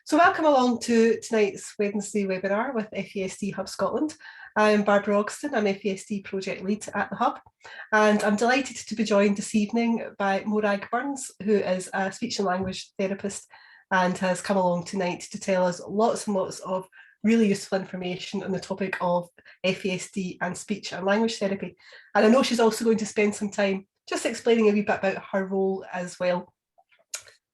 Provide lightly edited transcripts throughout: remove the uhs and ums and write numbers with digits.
So welcome along to tonight's Wednesday webinar with FASD Hub Scotland. I'm Barbara Ogston, I'm FASD Project Lead at the Hub, and I'm delighted to be joined this evening by Morag Burns, who is a speech and language therapist and has come along tonight to tell us lots and lots of really useful information on the topic of FASD and speech and language therapy. And I know she's also going to spend some time just explaining a wee bit about her role as well.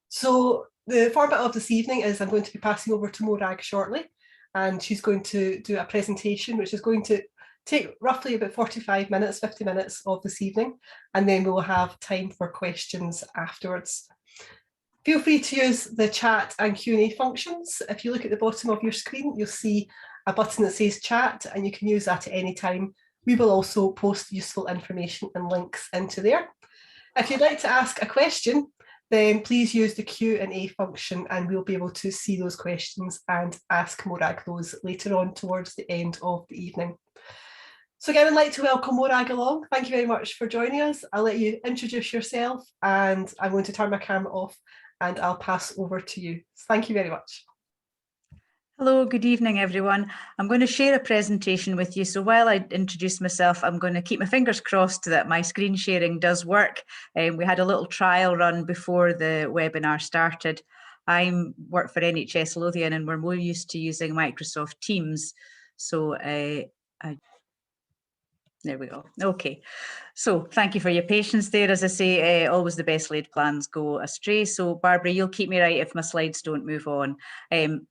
So the format of this evening is I'm going to be passing over to Morag shortly, and she's going to do a presentation which is going to take roughly about 45 minutes, 50 minutes of this evening, and then we will have time for questions afterwards. Feel free to use the chat and Q&A functions. If you look at the bottom of your screen, you'll see a button that says chat, and you can use that at any time. We will also post useful information and links into there. If you'd like to ask a question, then please use the Q&A function and we'll be able to see those questions and ask Morag those later on towards the end of the evening. So again, I'd like to welcome Morag along. Thank you very much for joining us. I'll let you introduce yourself and I'm going to turn my camera off and I'll pass over to you. Thank you very much. Hello, good evening, everyone. I'm going to share a presentation with you. So while I introduce myself, I'm going to keep my fingers crossed that my screen sharing does work. We had a little trial run before the webinar started. I work for NHS Lothian and we're more used to using Microsoft Teams. So there we go. Okay. So thank you for your patience there. As I say, always the best laid plans go astray. So Barbara, you'll keep me right if my slides don't move on.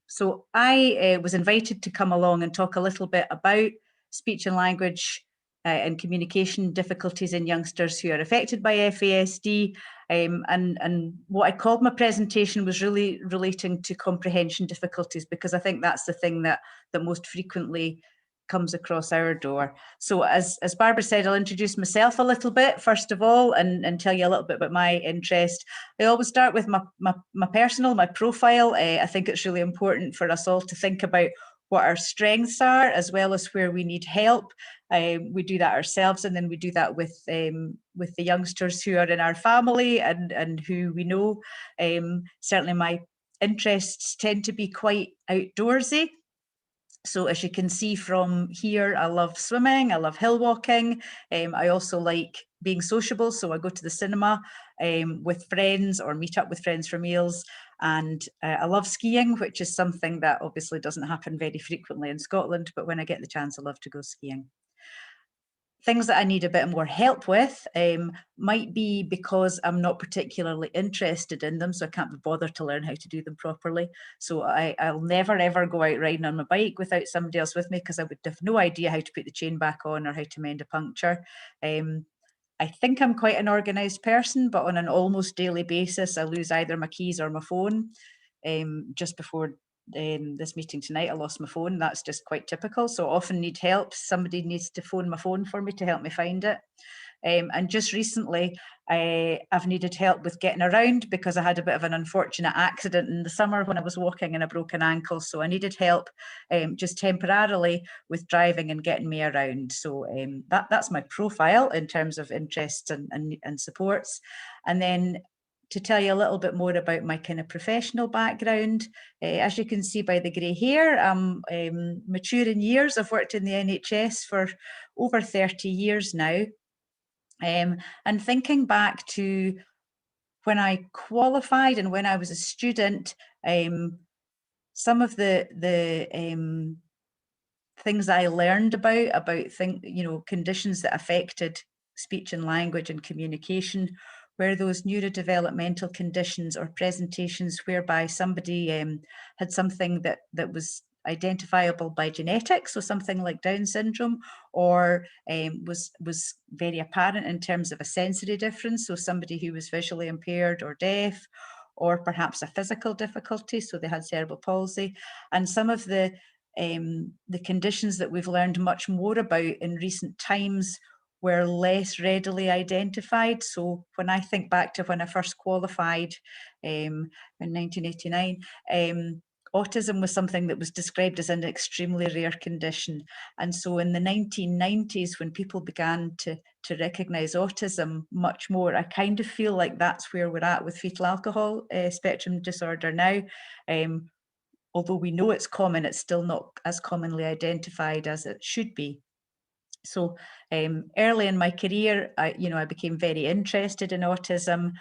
So I was invited to come along and talk a little bit about speech and language and communication difficulties in youngsters who are affected by FASD. And what I called my presentation was really relating to comprehension difficulties, because I think that's the thing that most frequently comes across our door. So as Barbara said, I'll introduce myself a little bit first of all and tell you a little bit about my interest. I always start with my personal, my profile. I think it's really important for us all to think about what our strengths are as well as where we need help. We do that ourselves, and then we do that with the youngsters who are in our family and who we know. Certainly my interests tend to be quite outdoorsy. So as you can see from here, I love swimming, I love hill walking. I also like being sociable. So I go to the cinema with friends or meet up with friends for meals. And I love skiing, which is something that obviously doesn't happen very frequently in Scotland, but when I get the chance, I love to go skiing. Things that I need a bit more help with might be because I'm not particularly interested in them, so I can't be bothered to learn how to do them properly. So I'll never, ever go out riding on my bike without somebody else with me, because I would have no idea how to put the chain back on or how to mend a puncture. I think I'm quite an organised person, but on an almost daily basis, I lose either my keys or my phone. Just before this meeting tonight, I lost my phone. That's just quite typical. So I often need help. Somebody needs to phone my phone for me to help me find it. And just recently, I've needed help with getting around because I had a bit of an unfortunate accident in the summer when I was walking and a broken ankle. So I needed help just temporarily with driving and getting me around. So that's my profile in terms of interests and supports. And then to tell you a little bit more about my kind of professional background. As you can see by the grey hair, I'm mature in years. I've worked in the NHS for over 30 years now. And thinking back to when I qualified and when I was a student, some of the things I learned about conditions that affected speech and language and communication were those neurodevelopmental conditions or presentations whereby somebody had something that was identifiable by genetics, so something like Down syndrome, or was very apparent in terms of a sensory difference, so somebody who was visually impaired or deaf, or perhaps a physical difficulty, so they had cerebral palsy. And some of the conditions that we've learned much more about in recent times were less readily identified. So when I think back to when I first qualified in 1989, autism was something that was described as an extremely rare condition. And so in the 1990s, when people began to recognise autism much more, I kind of feel like that's where we're at with fetal alcohol spectrum disorder now. although we know it's common, it's still not as commonly identified as it should be. So early in my career, I became very interested in autism,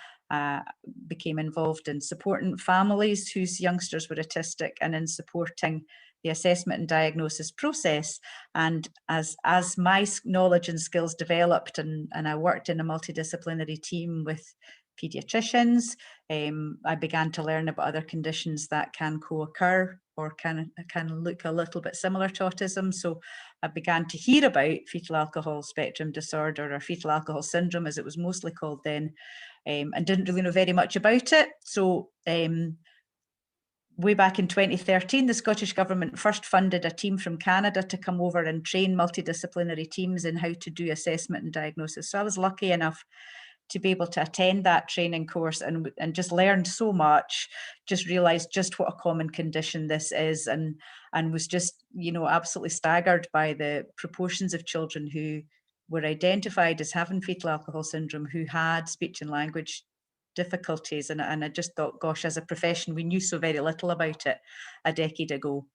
became involved in supporting families whose youngsters were autistic and in supporting the assessment and diagnosis process. And as my knowledge and skills developed, and I worked in a multidisciplinary team with pediatricians, I began to learn about other conditions that can co-occur or can look a little bit similar to autism. So I began to hear about fetal alcohol spectrum disorder, or fetal alcohol syndrome as it was mostly called then, and didn't really know very much about it. So way back in 2013, the Scottish Government first funded a team from Canada to come over and train multidisciplinary teams in how to do assessment and diagnosis. So I was lucky enough to be able to attend that training course and just learned so much, just realized just what a common condition this is, and was just, absolutely staggered by the proportions of children who were identified as having fetal alcohol syndrome who had speech and language difficulties. And I just thought, gosh, as a profession, we knew so very little about it a decade ago.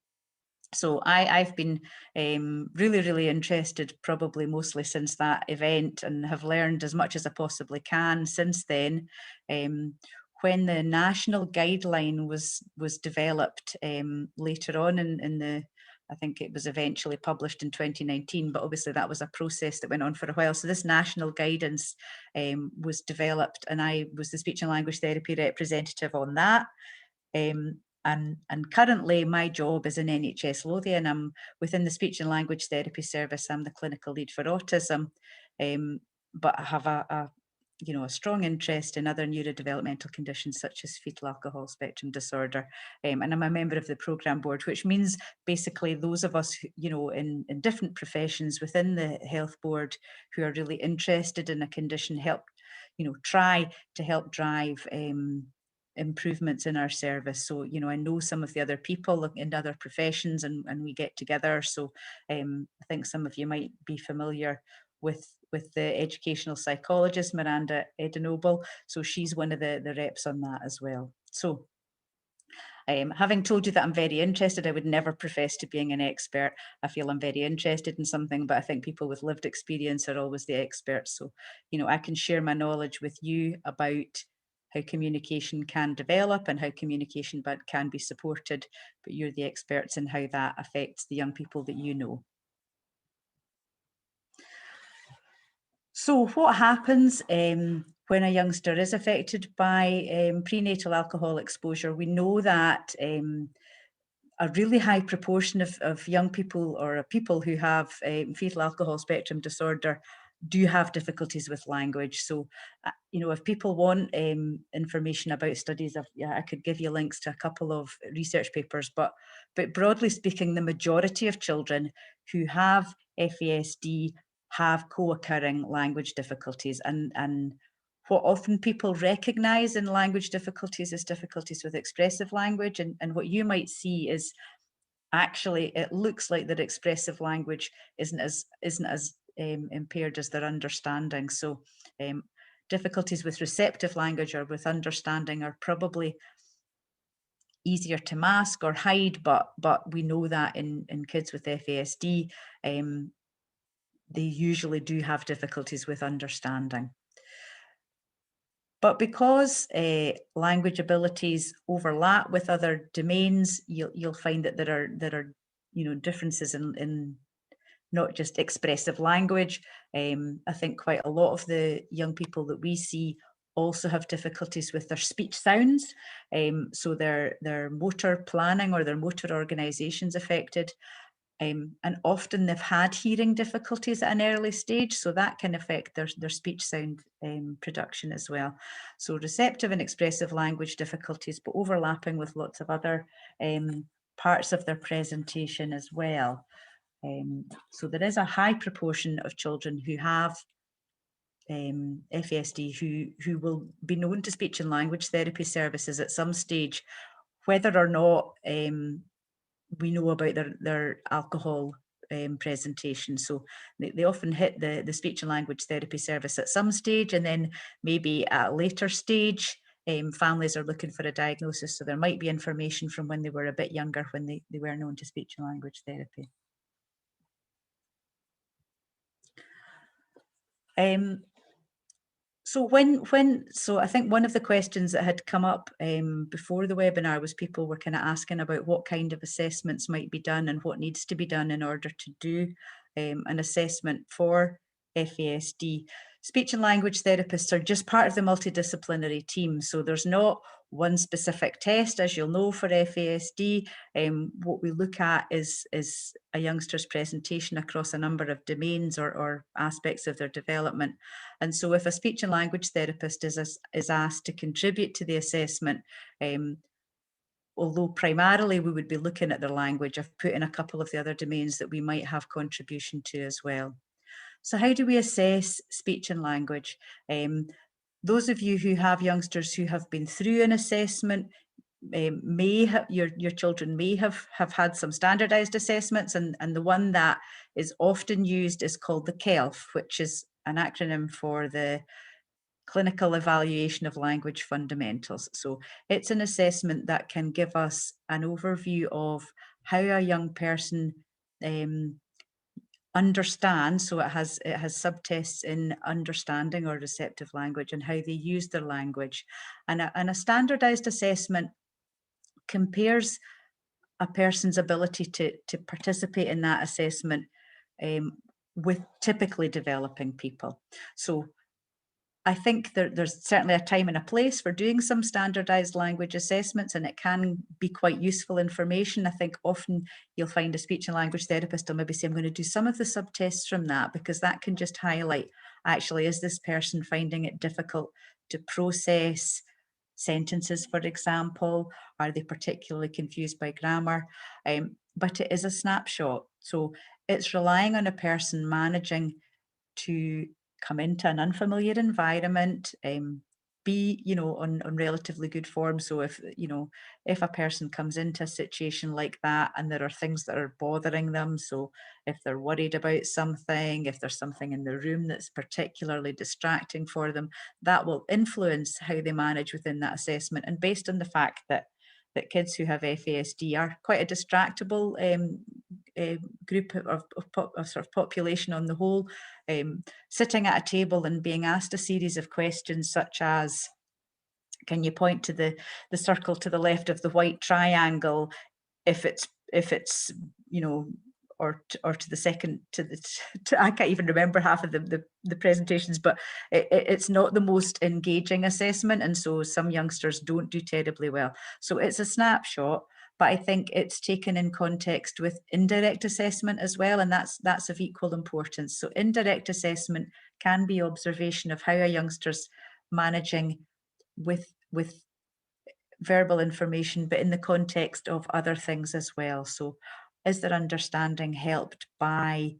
So I've been really, really interested, probably mostly since that event, and have learned as much as I possibly can since then. When the National Guideline was developed later on in the, I think it was eventually published in 2019, but obviously that was a process that went on for a while. So this national guidance was developed, and I was the speech and language therapy representative on that. And currently my job is in NHS Lothian. I'm within the speech and language therapy service. I'm the clinical lead for autism, but I have a strong interest in other neurodevelopmental conditions such as fetal alcohol spectrum disorder. And I'm a member of the programme board, which means basically those of us, in different professions within the health board who are really interested in a condition help, try to help drive improvements in our service. So, I know some of the other people in other professions, and we get together. So I think some of you might be familiar with the educational psychologist, Miranda Edenoble. So she's one of the reps on that as well. So having told you that I'm very interested, I would never profess to being an expert. I feel I'm very interested in something, but I think people with lived experience are always the experts. So, I can share my knowledge with you about how communication can develop and how communication can be supported, but you're the experts in how that affects the young people that you know. So what happens when a youngster is affected by prenatal alcohol exposure? We know that a really high proportion of young people or people who have fetal alcohol spectrum disorder do have difficulties with language. So, if people want information about studies, I could give you links to a couple of research papers, but broadly speaking, the majority of children who have FASD have co-occurring language difficulties, and what often people recognise in language difficulties is difficulties with expressive language, and what you might see is actually it looks like their expressive language isn't as impaired as their understanding. So difficulties with receptive language or with understanding are probably easier to mask or hide, but we know that in kids with FASD, they usually do have difficulties with understanding. But because language abilities overlap with other domains, you'll find that there are differences in not just expressive language. I think quite a lot of the young people that we see also have difficulties with their speech sounds. So their motor planning or their motor organization's affected. And often they've had hearing difficulties at an early stage, so that can affect their speech sound production as well. So receptive and expressive language difficulties, but overlapping with lots of other parts of their presentation as well. So there is a high proportion of children who have FASD who will be known to speech and language therapy services at some stage, whether or not we know about their alcohol presentation. So they often hit the speech and language therapy service at some stage, and then maybe at a later stage families are looking for a diagnosis. So there might be information from when they were a bit younger, when they were known to speech and language therapy. So I think one of the questions that had come up before the webinar was people were kind of asking about what kind of assessments might be done and what needs to be done in order to do an assessment for FASD. Speech and language therapists are just part of the multidisciplinary team, so there's not one specific test, as you'll know, for FASD. What we look at is a youngster's presentation across a number of domains or aspects of their development. And so if a speech and language therapist is asked to contribute to the assessment, although primarily we would be looking at their language, I've put in a couple of the other domains that we might have contribution to as well. So how do we assess speech and language? Those of you who have youngsters who have been through an assessment, your children may have had some standardized assessments, and the one that is often used is called the CELF, which is an acronym for the Clinical Evaluation of Language Fundamentals. So it's an assessment that can give us an overview of how a young person understands. So it has subtests in understanding or receptive language and how they use their language. And a standardized assessment compares a person's ability to participate in that assessment with typically developing people. So I think there's certainly a time and a place for doing some standardized language assessments, and it can be quite useful information. I think often you'll find a speech and language therapist will maybe say, I'm going to do some of the subtests from that, because that can just highlight, actually, is this person finding it difficult to process sentences, for example? Are they particularly confused by grammar? But it is a snapshot. So it's relying on a person managing to come into an unfamiliar environment, be, on relatively good form. So if a person comes into a situation like that and there are things that are bothering them, so if they're worried about something, if there's something in the room that's particularly distracting for them, that will influence how they manage within that assessment. And based on the fact that kids who have FASD are quite a distractible group of sort of population on the whole, sitting at a table and being asked a series of questions such as, can you point to the circle to the left of the white triangle if it's or to the second, I can't even remember half of the presentations, but it's not the most engaging assessment, and so some youngsters don't do terribly well. So it's a snapshot, but I think it's taken in context with indirect assessment as well, and that's of equal importance. So indirect assessment can be observation of how a youngster's managing with verbal information, but in the context of other things as well. So is their understanding helped by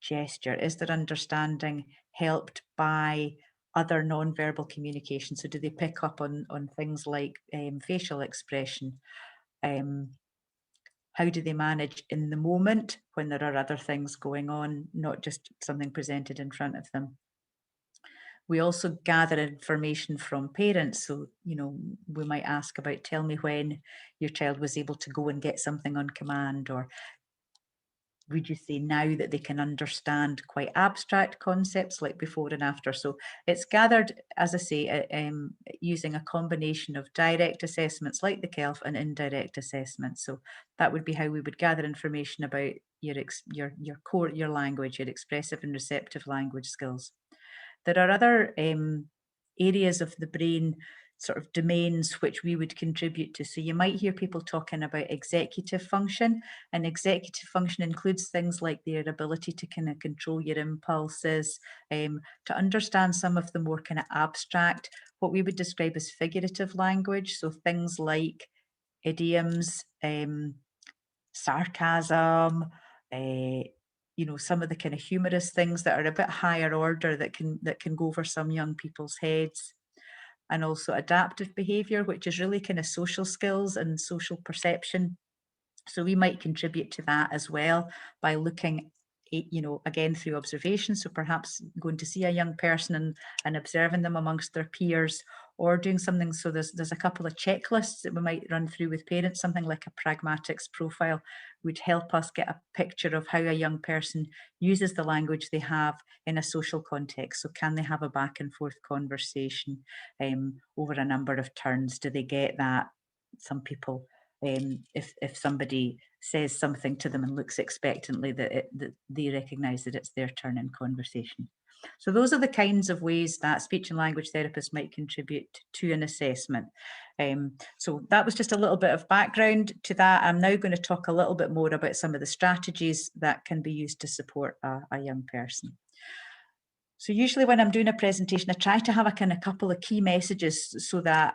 gesture? Is their understanding helped by other non-verbal communication? So do they pick up on things like facial expression? How do they manage in the moment when there are other things going on, not just something presented in front of them? We also gather information from parents. So, we might ask about, tell me when your child was able to go and get something on command, or would you say now that they can understand quite abstract concepts like before and after? So it's gathered, as I say, using a combination of direct assessments like the CELF and indirect assessments. So that would be how we would gather information about your core, your language, your expressive and receptive language skills. There are other areas of the brain, sort of domains, which we would contribute to. So you might hear people talking about executive function, and executive function includes things like their ability to kind of control your impulses, to understand some of the more kind of abstract, what we would describe as figurative language. So things like idioms, sarcasm, some of the kind of humorous things that are a bit higher order that can go over some young people's heads. And also adaptive behavior, which is really kind of social skills and social perception. So we might contribute to that as well by looking, again, through observation. So perhaps going to see a young person and observing them amongst their peers, or doing something. So there's a couple of checklists that we might run through with parents. Something like a pragmatics profile would help us get a picture of how a young person uses the language they have in a social context. So can they have a back and forth conversation over a number of turns? Do they get that? Some people, if somebody says something to them and looks expectantly, that they recognise that it's their turn in conversation. So those are the kinds of ways that speech and language therapists might contribute to an assessment. So that was just a little bit of background to that. I'm now going to talk a little bit more about some of the strategies that can be used to support a young person. So usually when I'm doing a presentation, I try to have a couple of key messages so that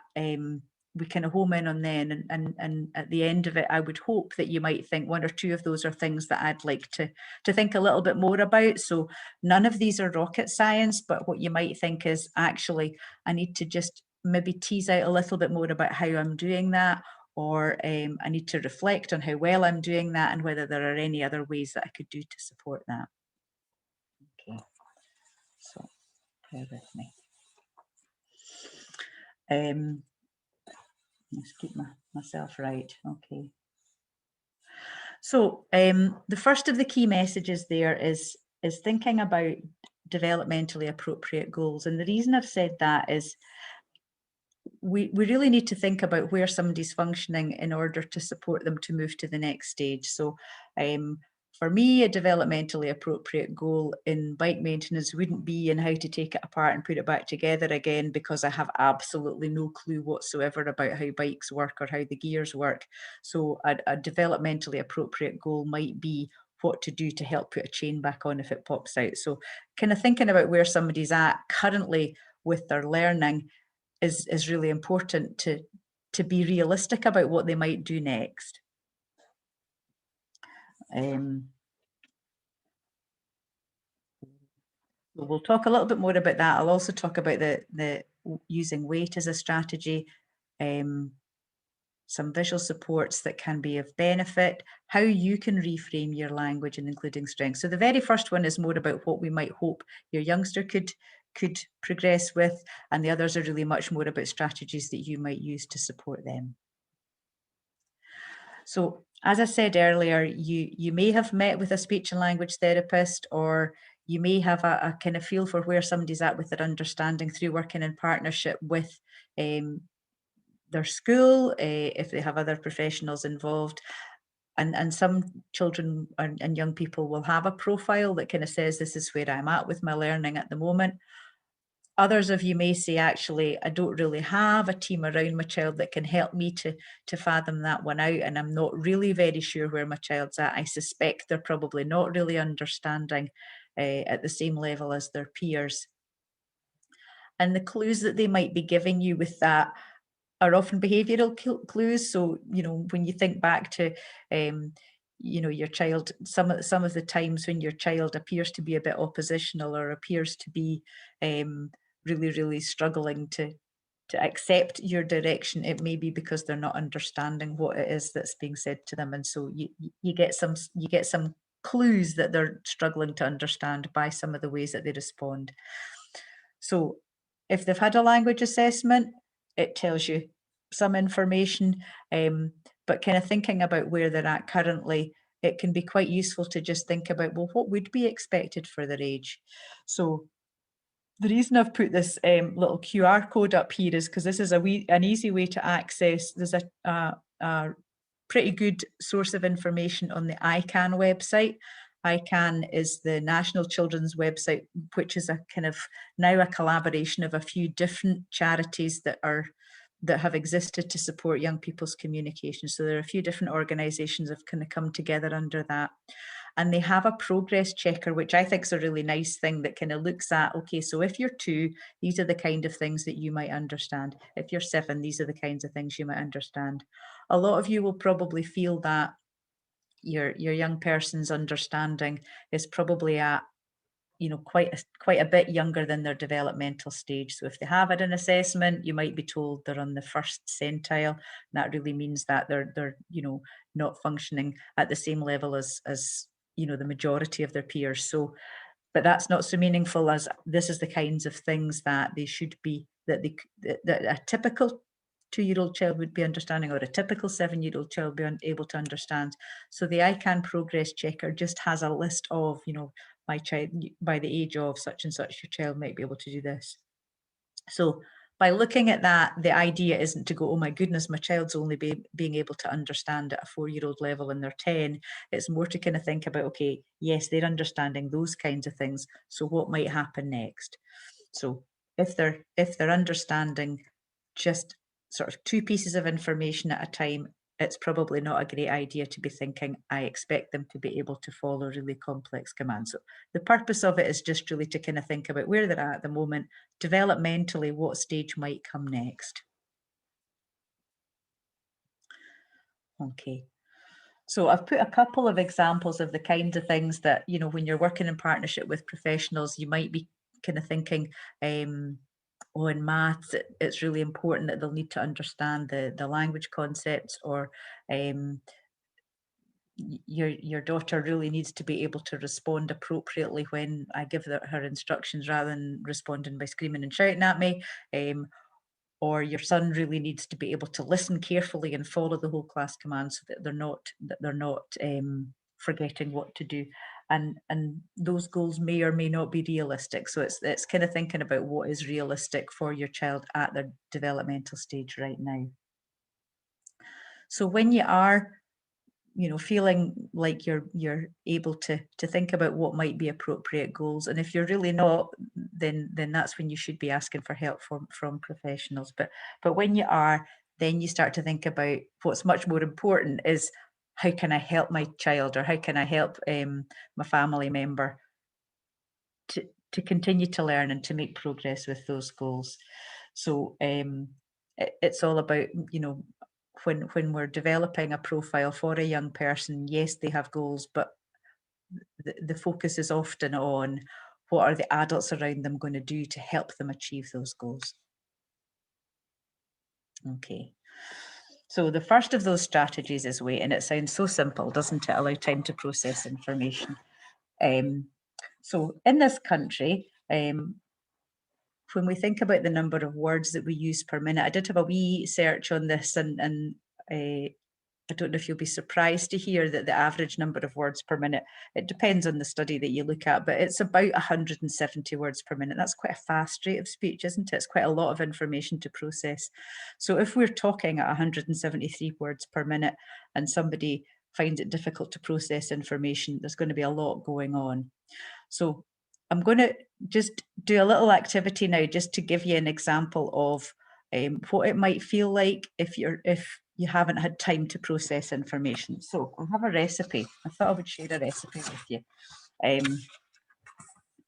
we kind of home in on them, and at the end of it, I would hope that you might think one or two of those are things that I'd like to think a little bit more about. So none of these are rocket science, but what you might think is, actually, I need to just maybe tease out a little bit more about how I'm doing that, or I need to reflect on how well I'm doing that and whether there are any other ways that I could do to support that. Okay, so bear with me. Let's keep myself right. Okay. So the first of the key messages there is thinking about developmentally appropriate goals. And the reason I've said that is we really need to think about where somebody's functioning in order to support them to move to the next stage. So for me, a developmentally appropriate goal in bike maintenance wouldn't be in how to take it apart and put it back together again, because I have absolutely no clue whatsoever about how bikes work or how the gears work. So a developmentally appropriate goal might be what to do to help put a chain back on if it pops out. So kind of thinking about where somebody's at currently with their learning is really important to be realistic about what they might do next. We'll talk a little bit more about that. I'll also talk about the using weight as a strategy, some visual supports that can be of benefit, how you can reframe your language and including strengths. So the very first one is more about what we might hope your youngster could progress with, and the others are really much more about strategies that you might use to support them. So as I said earlier, you may have met with a speech and language therapist, or you may have a kind of feel for where somebody's at with their understanding through working in partnership with their school, if they have other professionals involved. And some children and young people will have a profile that kind of says, this is where I'm at with my learning at the moment. Others of you may say, actually, I don't really have a team around my child that can help me to fathom that one out, and I'm not really very sure where my child's at. I suspect they're probably not really understanding at the same level as their peers. And the clues that they might be giving you with that are often behavioural clues. So, you know, when you think back to you know, your child, some of the times when your child appears to be a bit oppositional or appears to be really struggling to accept your direction, it may be because they're not understanding what it is that's being said to them, and so you get some clues that they're struggling to understand by some of the ways that they respond. So if they've had a language assessment, it tells you some information, but kind of thinking about where they're at currently, it can be quite useful to just think about, well, what would be expected for their age? So the reason I've put this little QR code up here is because this is an easy way to access. There's a pretty good source of information on the Icann website. Icann is the National Children's website, which is a kind of now a collaboration of a few different charities that have existed to support young people's communication. So there are a few different organisations that have kind of come together under that. And they have a progress checker, which I think is a really nice thing that kind of looks at, okay, so if you're 2, these are the kind of things that you might understand. If you're 7, these are the kinds of things you might understand. A lot of you will probably feel that your young person's understanding is probably at, you know, quite a bit younger than their developmental stage. So if they have had an assessment, you might be told they're on the 1st centile. That really means that they're you know, not functioning at the same level as you know, the majority of their peers. So but that's not so meaningful as this is the kinds of things that they should be, that a typical 2-year-old child would be understanding, or a typical 7-year-old child be able to understand. So the Icann progress checker just has a list of, you know, my child by the age of such and such, your child might be able to do this. So by looking at that, the idea isn't to go, oh my goodness, my child's only being able to understand at a 4-year-old level and they're 10. It's more to kind of think about, okay, yes, they're understanding those kinds of things. So what might happen next? So if they're understanding just sort of 2 pieces of information at a time, it's probably not a great idea to be thinking, I expect them to be able to follow really complex commands. So the purpose of it is just really to kind of think about where they're at the moment, developmentally, what stage might come next. Okay. So I've put a couple of examples of the kinds of things that, you know, when you're working in partnership with professionals, you might be kind of thinking, oh, in maths, it's really important that they'll need to understand the language concepts, or your daughter really needs to be able to respond appropriately when I give her instructions, rather than responding by screaming and shouting at me. Or your son really needs to be able to listen carefully and follow the whole class command, so that they're not forgetting what to do. And those goals may or may not be realistic. So it's kind of thinking about what is realistic for your child at their developmental stage right now. So when you are, you know, feeling like you're able to think about what might be appropriate goals, and if you're really not, then that's when you should be asking for help from professionals. But when you are, then you start to think about what's much more important is, how can I help my child, or how can I help my family member to continue to learn and to make progress with those goals. So it's all about, you know, when we're developing a profile for a young person, yes, they have goals, but the focus is often on what are the adults around them going to do to help them achieve those goals. Okay. So the first of those strategies is wait, and it sounds so simple, doesn't it? Allow time to process information. So in this country, when we think about the number of words that we use per minute, I did have a wee search on this, and I don't know if you'll be surprised to hear that the average number of words per minute, it depends on the study that you look at, but it's about 170 words per minute. That's quite a fast rate of speech, isn't it? It's quite a lot of information to process. So if we're talking at 173 words per minute and somebody finds it difficult to process information, there's going to be a lot going on. So I'm going to just do a little activity now, just to give you an example of what it might feel like if you haven't had time to process information. So I have a recipe. I thought I would share a recipe with you.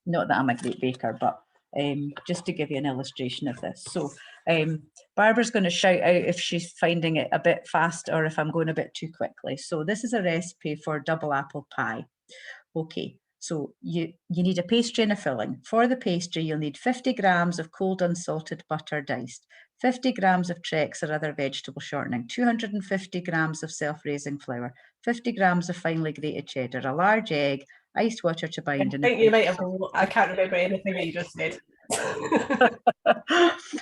Not that I'm a great baker, but just to give you an illustration of this. So Barbara's going to shout out if she's finding it a bit fast or if I'm going a bit too quickly. So this is a recipe for double apple pie. Okay, so you need a pastry and a filling. For the pastry, you'll need 50 grams of cold unsalted butter diced, 50 grams of Trex or other vegetable shortening, 250 grams of self-raising flour, 50 grams of finely grated cheddar, a large egg, iced water to bind. I think you might have, I can't remember anything that you just said.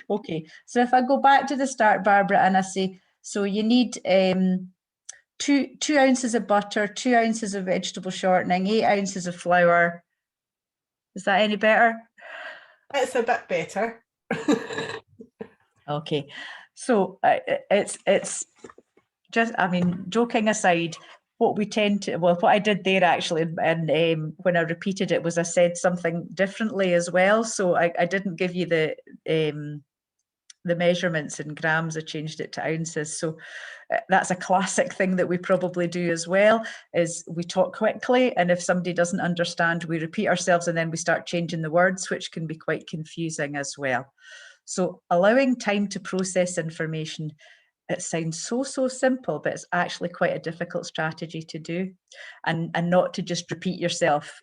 Okay, so if I go back to the start, Barbara, and I say, so you need 2 ounces of butter, 2 ounces of vegetable shortening, 8 ounces of flour. Is that any better? It's a bit better. Okay, so it's just, I mean, joking aside, what we tend to, well, what I did there actually, and when I repeated it, was I said something differently as well. So I didn't give you the measurements in grams, I changed it to ounces. So that's a classic thing that we probably do as well, is we talk quickly, and if somebody doesn't understand, we repeat ourselves and then we start changing the words, which can be quite confusing as well. So allowing time to process information, it sounds so simple, but it's actually quite a difficult strategy to do, and not to just repeat yourself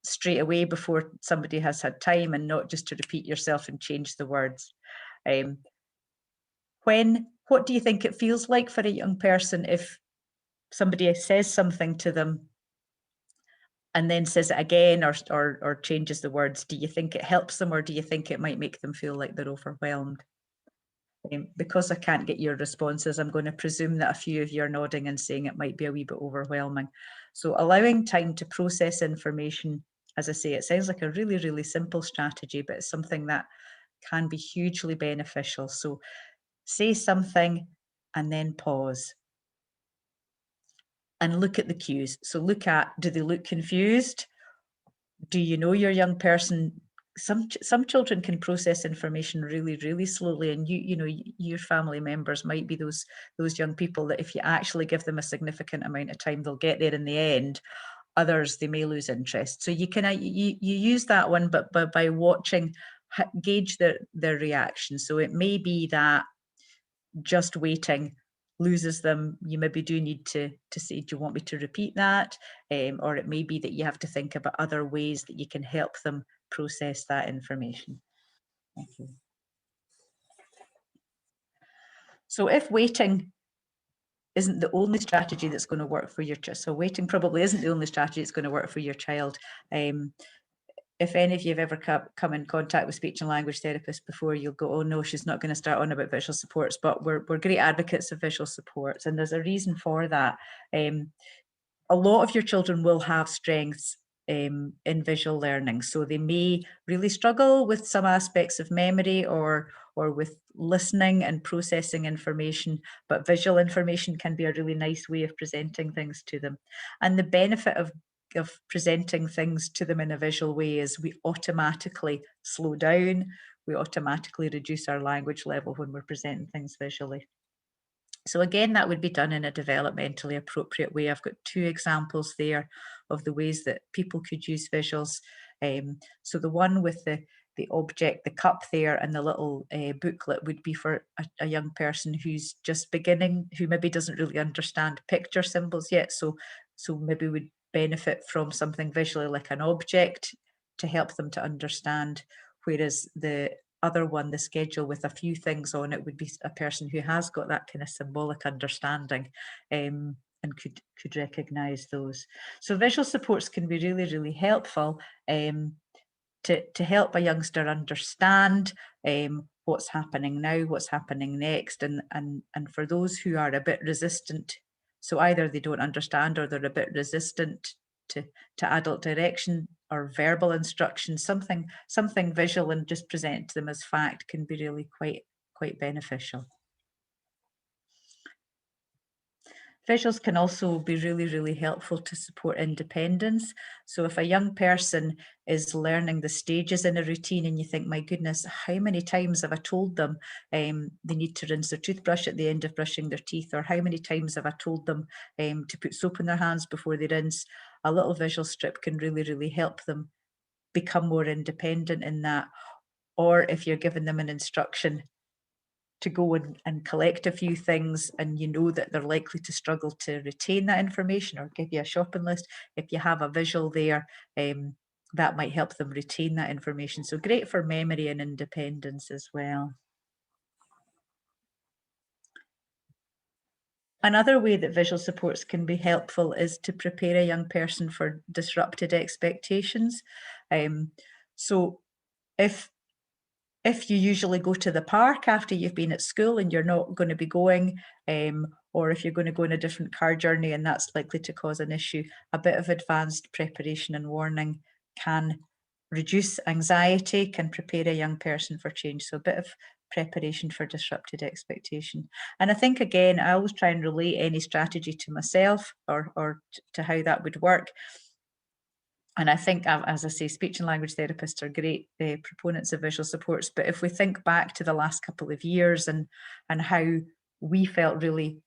straight away before somebody has had time, and not just to repeat yourself and change the words. What do you think it feels like for a young person if somebody says something to them and then says it again or changes the words, do you think it helps them, or do you think it might make them feel like they're overwhelmed? Because I can't get your responses, I'm going to presume that a few of you are nodding and saying it might be a wee bit overwhelming. So allowing time to process information, as I say, it sounds like a really, really simple strategy, but it's something that can be hugely beneficial. So say something and then pause and look at the cues. So look at, do they look confused? Do you know your young person? Some children can process information really, really slowly, and you know your family members might be those young people that if you actually give them a significant amount of time, they'll get there in the end. Others, they may lose interest. So you can you use that one, but by watching, gauge their reaction. So it may be that just waiting loses them. You maybe do need to say, do you want me to repeat that? Or it may be that you have to think about other ways that you can help them process that information. Thank you. So if waiting isn't the only strategy that's going to work for your child, so waiting probably isn't the only strategy that's going to work for your child. If any of you have ever come in contact with speech and language therapists before, you'll go, oh no, she's not going to start on about visual supports, but we're great advocates of visual supports, and there's a reason for that. A lot of your children will have strengths in visual learning, so they may really struggle with some aspects of memory or with listening and processing information, but visual information can be a really nice way of presenting things to them. And the benefit of presenting things to them in a visual way is we automatically slow down, we automatically reduce our language level when we're presenting things visually. So again, that would be done in a developmentally appropriate way. I've got 2 examples there of the ways that people could use visuals. So the one with the object, the cup there, and the little booklet would be for a young person who's just beginning, who maybe doesn't really understand picture symbols yet. So maybe would benefit from something visually like an object to help them to understand, whereas the other one, the schedule with a few things on it, would be a person who has got that kind of symbolic understanding and could recognize those. So visual supports can be really, really helpful to help a youngster understand what's happening now, what's happening next, and for those who are a bit resistant, so either they don't understand or they're a bit resistant to adult direction or verbal instruction, something visual and just present to them as fact can be really quite beneficial. Visuals can also be really, really helpful to support independence. So if a young person is learning the stages in a routine and you think, my goodness, how many times have I told them they need to rinse their toothbrush at the end of brushing their teeth, or how many times have I told them to put soap in their hands before they rinse, a little visual strip can really, really help them become more independent in that. Or if you're giving them an instruction to go and collect a few things and you know that they're likely to struggle to retain that information or give you a shopping list, if you have a visual there, that might help them retain that information. So great for memory and independence as well. Another way that visual supports can be helpful is to prepare a young person for disrupted expectations. So if you usually go to the park after you've been at school and you're not going to be going, or if you're going to go on a different car journey and that's likely to cause an issue, a bit of advanced preparation and warning can reduce anxiety, can prepare a young person for change. So a bit of preparation for disrupted expectation. And I think, again, I always try and relate any strategy to myself or to how that would work. And I think, as I say, speech and language therapists are great proponents of visual supports. But if we think back to the last couple of years and how we felt really,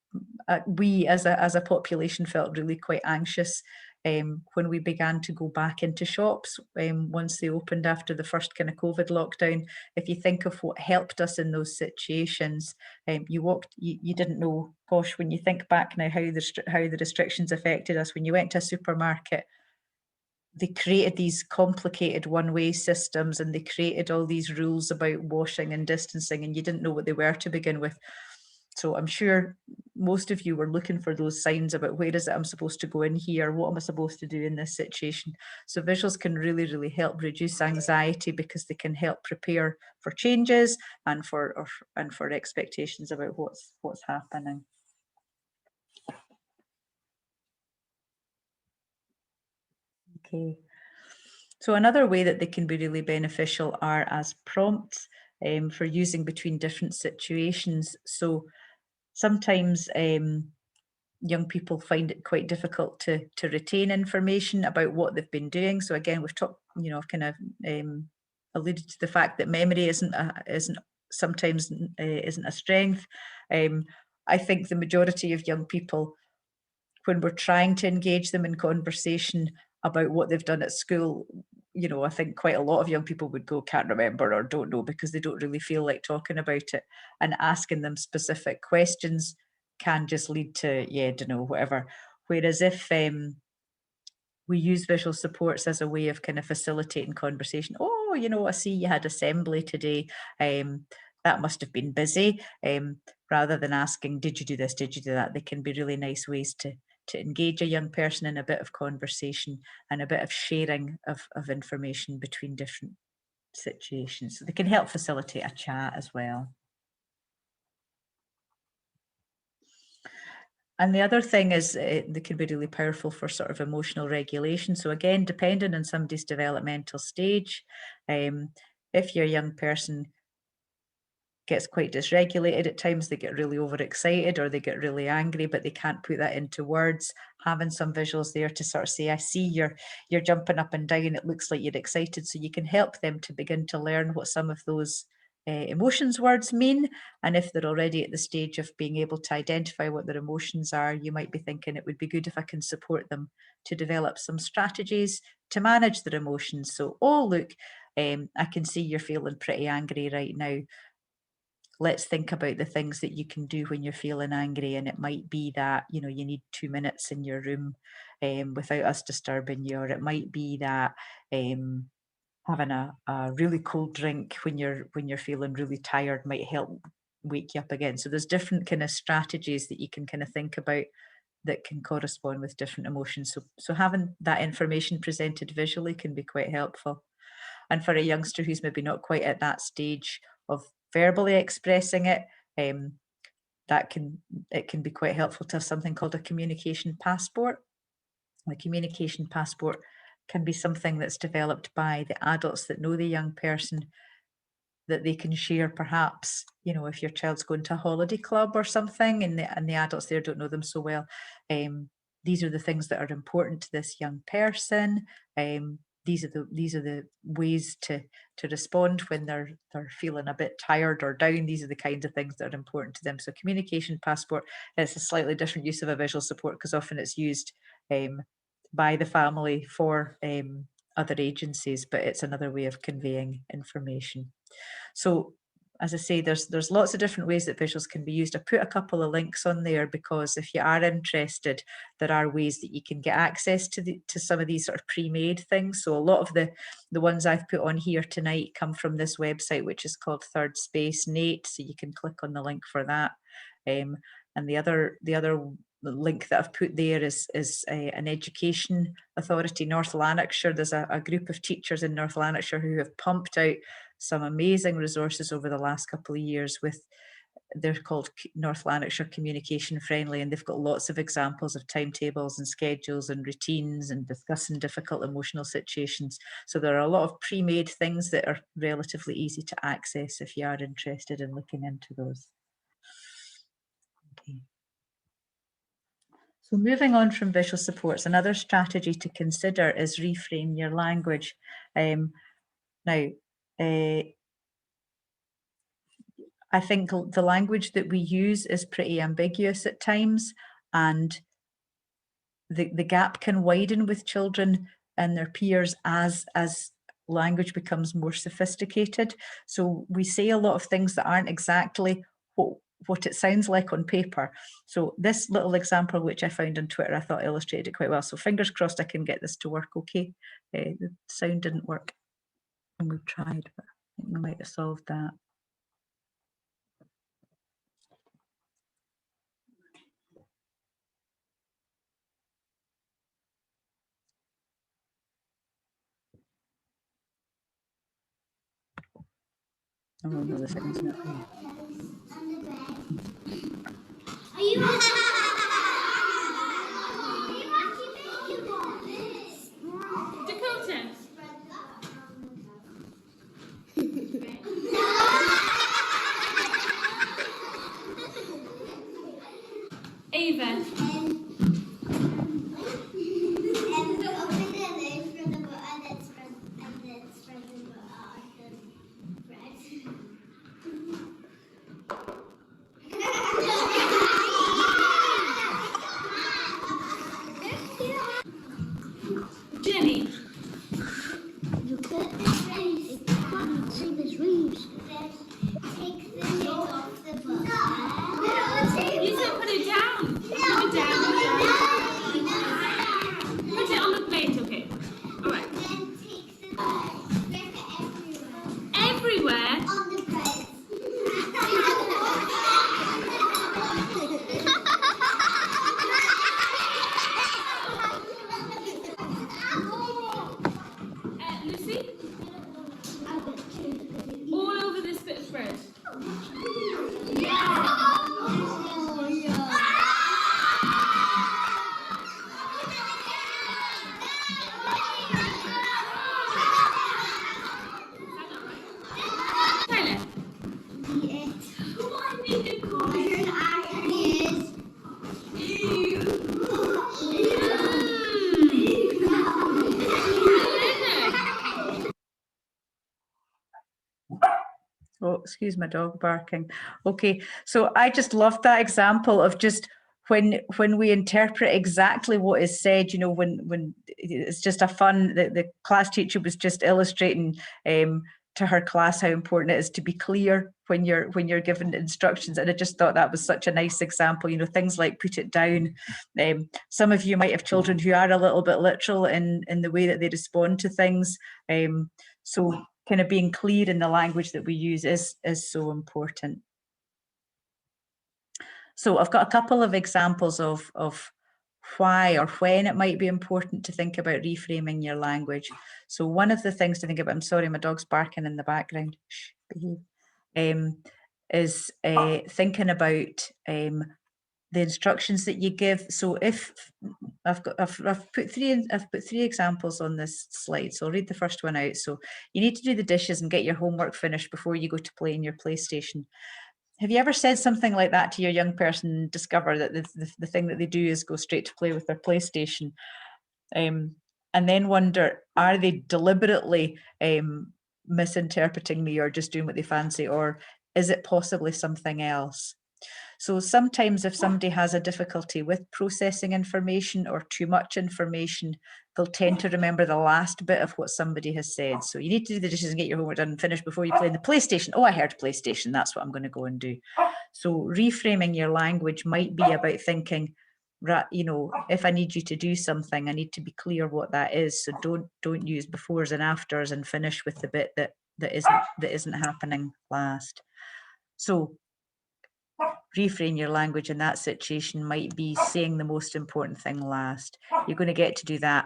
we as a population felt really quite anxious when we began to go back into shops once they opened after the first kind of COVID lockdown. If you think of what helped us in those situations, you didn't know, gosh, when you think back now how the restrictions affected us, when you went to a supermarket, they created these complicated one-way systems and they created all these rules about washing and distancing, and you didn't know what they were to begin with. So I'm sure most of you were looking for those signs about where is it I'm supposed to go in here, what am I supposed to do in this situation. So visuals can really, really help reduce anxiety because they can help prepare for changes and for expectations about what's happening. Okay. So another way that they can be really beneficial are as prompts for using between different situations. So sometimes young people find it quite difficult to retain information about what they've been doing. So again, we've talked, I've kind of alluded to the fact that memory isn't sometimes isn't a strength. I think the majority of young people, when we're trying to engage them in conversation about what they've done at school, I think quite a lot of young people would go, can't remember or don't know, because they don't really feel like talking about it. And asking them specific questions can just lead to, don't know, whatever. Whereas if we use visual supports as a way of kind of facilitating conversation. Oh, I see you had assembly today. That must have been busy. Rather than asking, did you do this? Did you do that? They can be really nice ways to engage a young person in a bit of conversation and a bit of sharing of information between different situations. So they can help facilitate a chat as well. And the other thing is they can be really powerful for sort of emotional regulation. So again, depending on somebody's developmental stage, if your young person gets quite dysregulated at times, they get really overexcited or they get really angry, but they can't put that into words. Having some visuals there to sort of say, I see you're jumping up and down, it looks like you're excited. So you can help them to begin to learn what some of those emotions words mean. And if they're already at the stage of being able to identify what their emotions are, you might be thinking it would be good if I can support them to develop some strategies to manage their emotions. So, oh, look, I can see you're feeling pretty angry right now. Let's think about the things that you can do when you're feeling angry. And it might be that, you need 2 minutes in your room without us disturbing you. Or it might be that having a really cold drink when you're feeling really tired might help wake you up again. So there's different kind of strategies that you can kind of think about that can correspond with different emotions. So having that information presented visually can be quite helpful. And for a youngster who's maybe not quite at that stage of verbally expressing it, it can be quite helpful to have something called a communication passport. The communication passport can be something that's developed by the adults that know the young person, that they can share perhaps, if your child's going to a holiday club or something and the adults there don't know them so well. These are the things that are important to this young person. These are the ways to respond when they're feeling a bit tired or down. These are the kinds of things that are important to them. So communication passport is a slightly different use of a visual support because often it's used by the family for other agencies, but it's another way of conveying information. So as I say, there's lots of different ways that visuals can be used. I put a couple of links on there because if you are interested, there are ways that you can get access to some of these sort of pre-made things. So a lot of the ones I've put on here tonight come from this website, which is called Third Space Nate. So you can click on the link for that. And the other link that I've put there is an education authority, North Lanarkshire. There's a group of teachers in North Lanarkshire who have pumped out some amazing resources over the last couple of years they're called North Lanarkshire Communication Friendly, and they've got lots of examples of timetables and schedules and routines and discussing difficult emotional situations. So there are a lot of pre-made things that are relatively easy to access if you are interested in looking into those. Okay. So moving on from visual supports, another strategy to consider is reframe your language. Now, I think the language that we use is pretty ambiguous at times, and the gap can widen with children and their peers as language becomes more sophisticated. So we say a lot of things that aren't exactly what it sounds like on paper. So this little example, which I found on Twitter, I thought illustrated it quite well. So fingers crossed I can get this to work okay. The sound didn't work and we've tried, but I think we might have solved that. Oh, no, the signal's not there. Are you Dakota? Ava. Jenny. You put this face, can't see this reads. Take the lid off the book. No, You said put it down. Put it down. Put it on the plate, okay. Alright. Then take the book Everywhere. on the bread. Lucy? All over this bit of bread. Tyler. What I need to call it. Oh, excuse my dog barking. Okay, so I just loved that example of just when we interpret exactly what is said, you know, when it's just a fun, the class teacher was just illustrating to her class how important it is to be clear when you're given instructions, and I just thought that was such a nice example. You know, things like put it down. Some of you might have children who are a little bit literal in the way that they respond to things, so kind of being clear in the language that we use is so important. So I've got a couple of examples of why or when it might be important to think about reframing your language. So one of the things to think about, I'm sorry, my dog's barking in the background, shh, behave, is thinking about the instructions that you give. So if I've put three examples on this slide, so I'll read the first one out. So you need to do the dishes and get your homework finished before you go to play in your PlayStation. Have you ever said something like that to your young person and discover that the thing that they do is go straight to play with their PlayStation, and then wonder, are they deliberately misinterpreting me or just doing what they fancy, or is it possibly something else? So sometimes if somebody has a difficulty with processing information or too much information, they'll tend to remember the last bit of what somebody has said. So you need to do the dishes and get your homework done and finish before you play in the PlayStation. Oh, I heard PlayStation. That's what I'm going to go and do. So reframing your language might be about thinking, right, you know, if I need you to do something, I need to be clear what that is. So don't use befores and afters and finish with the bit that isn't happening last. So reframe your language in that situation might be saying the most important thing last. You're going to get to do that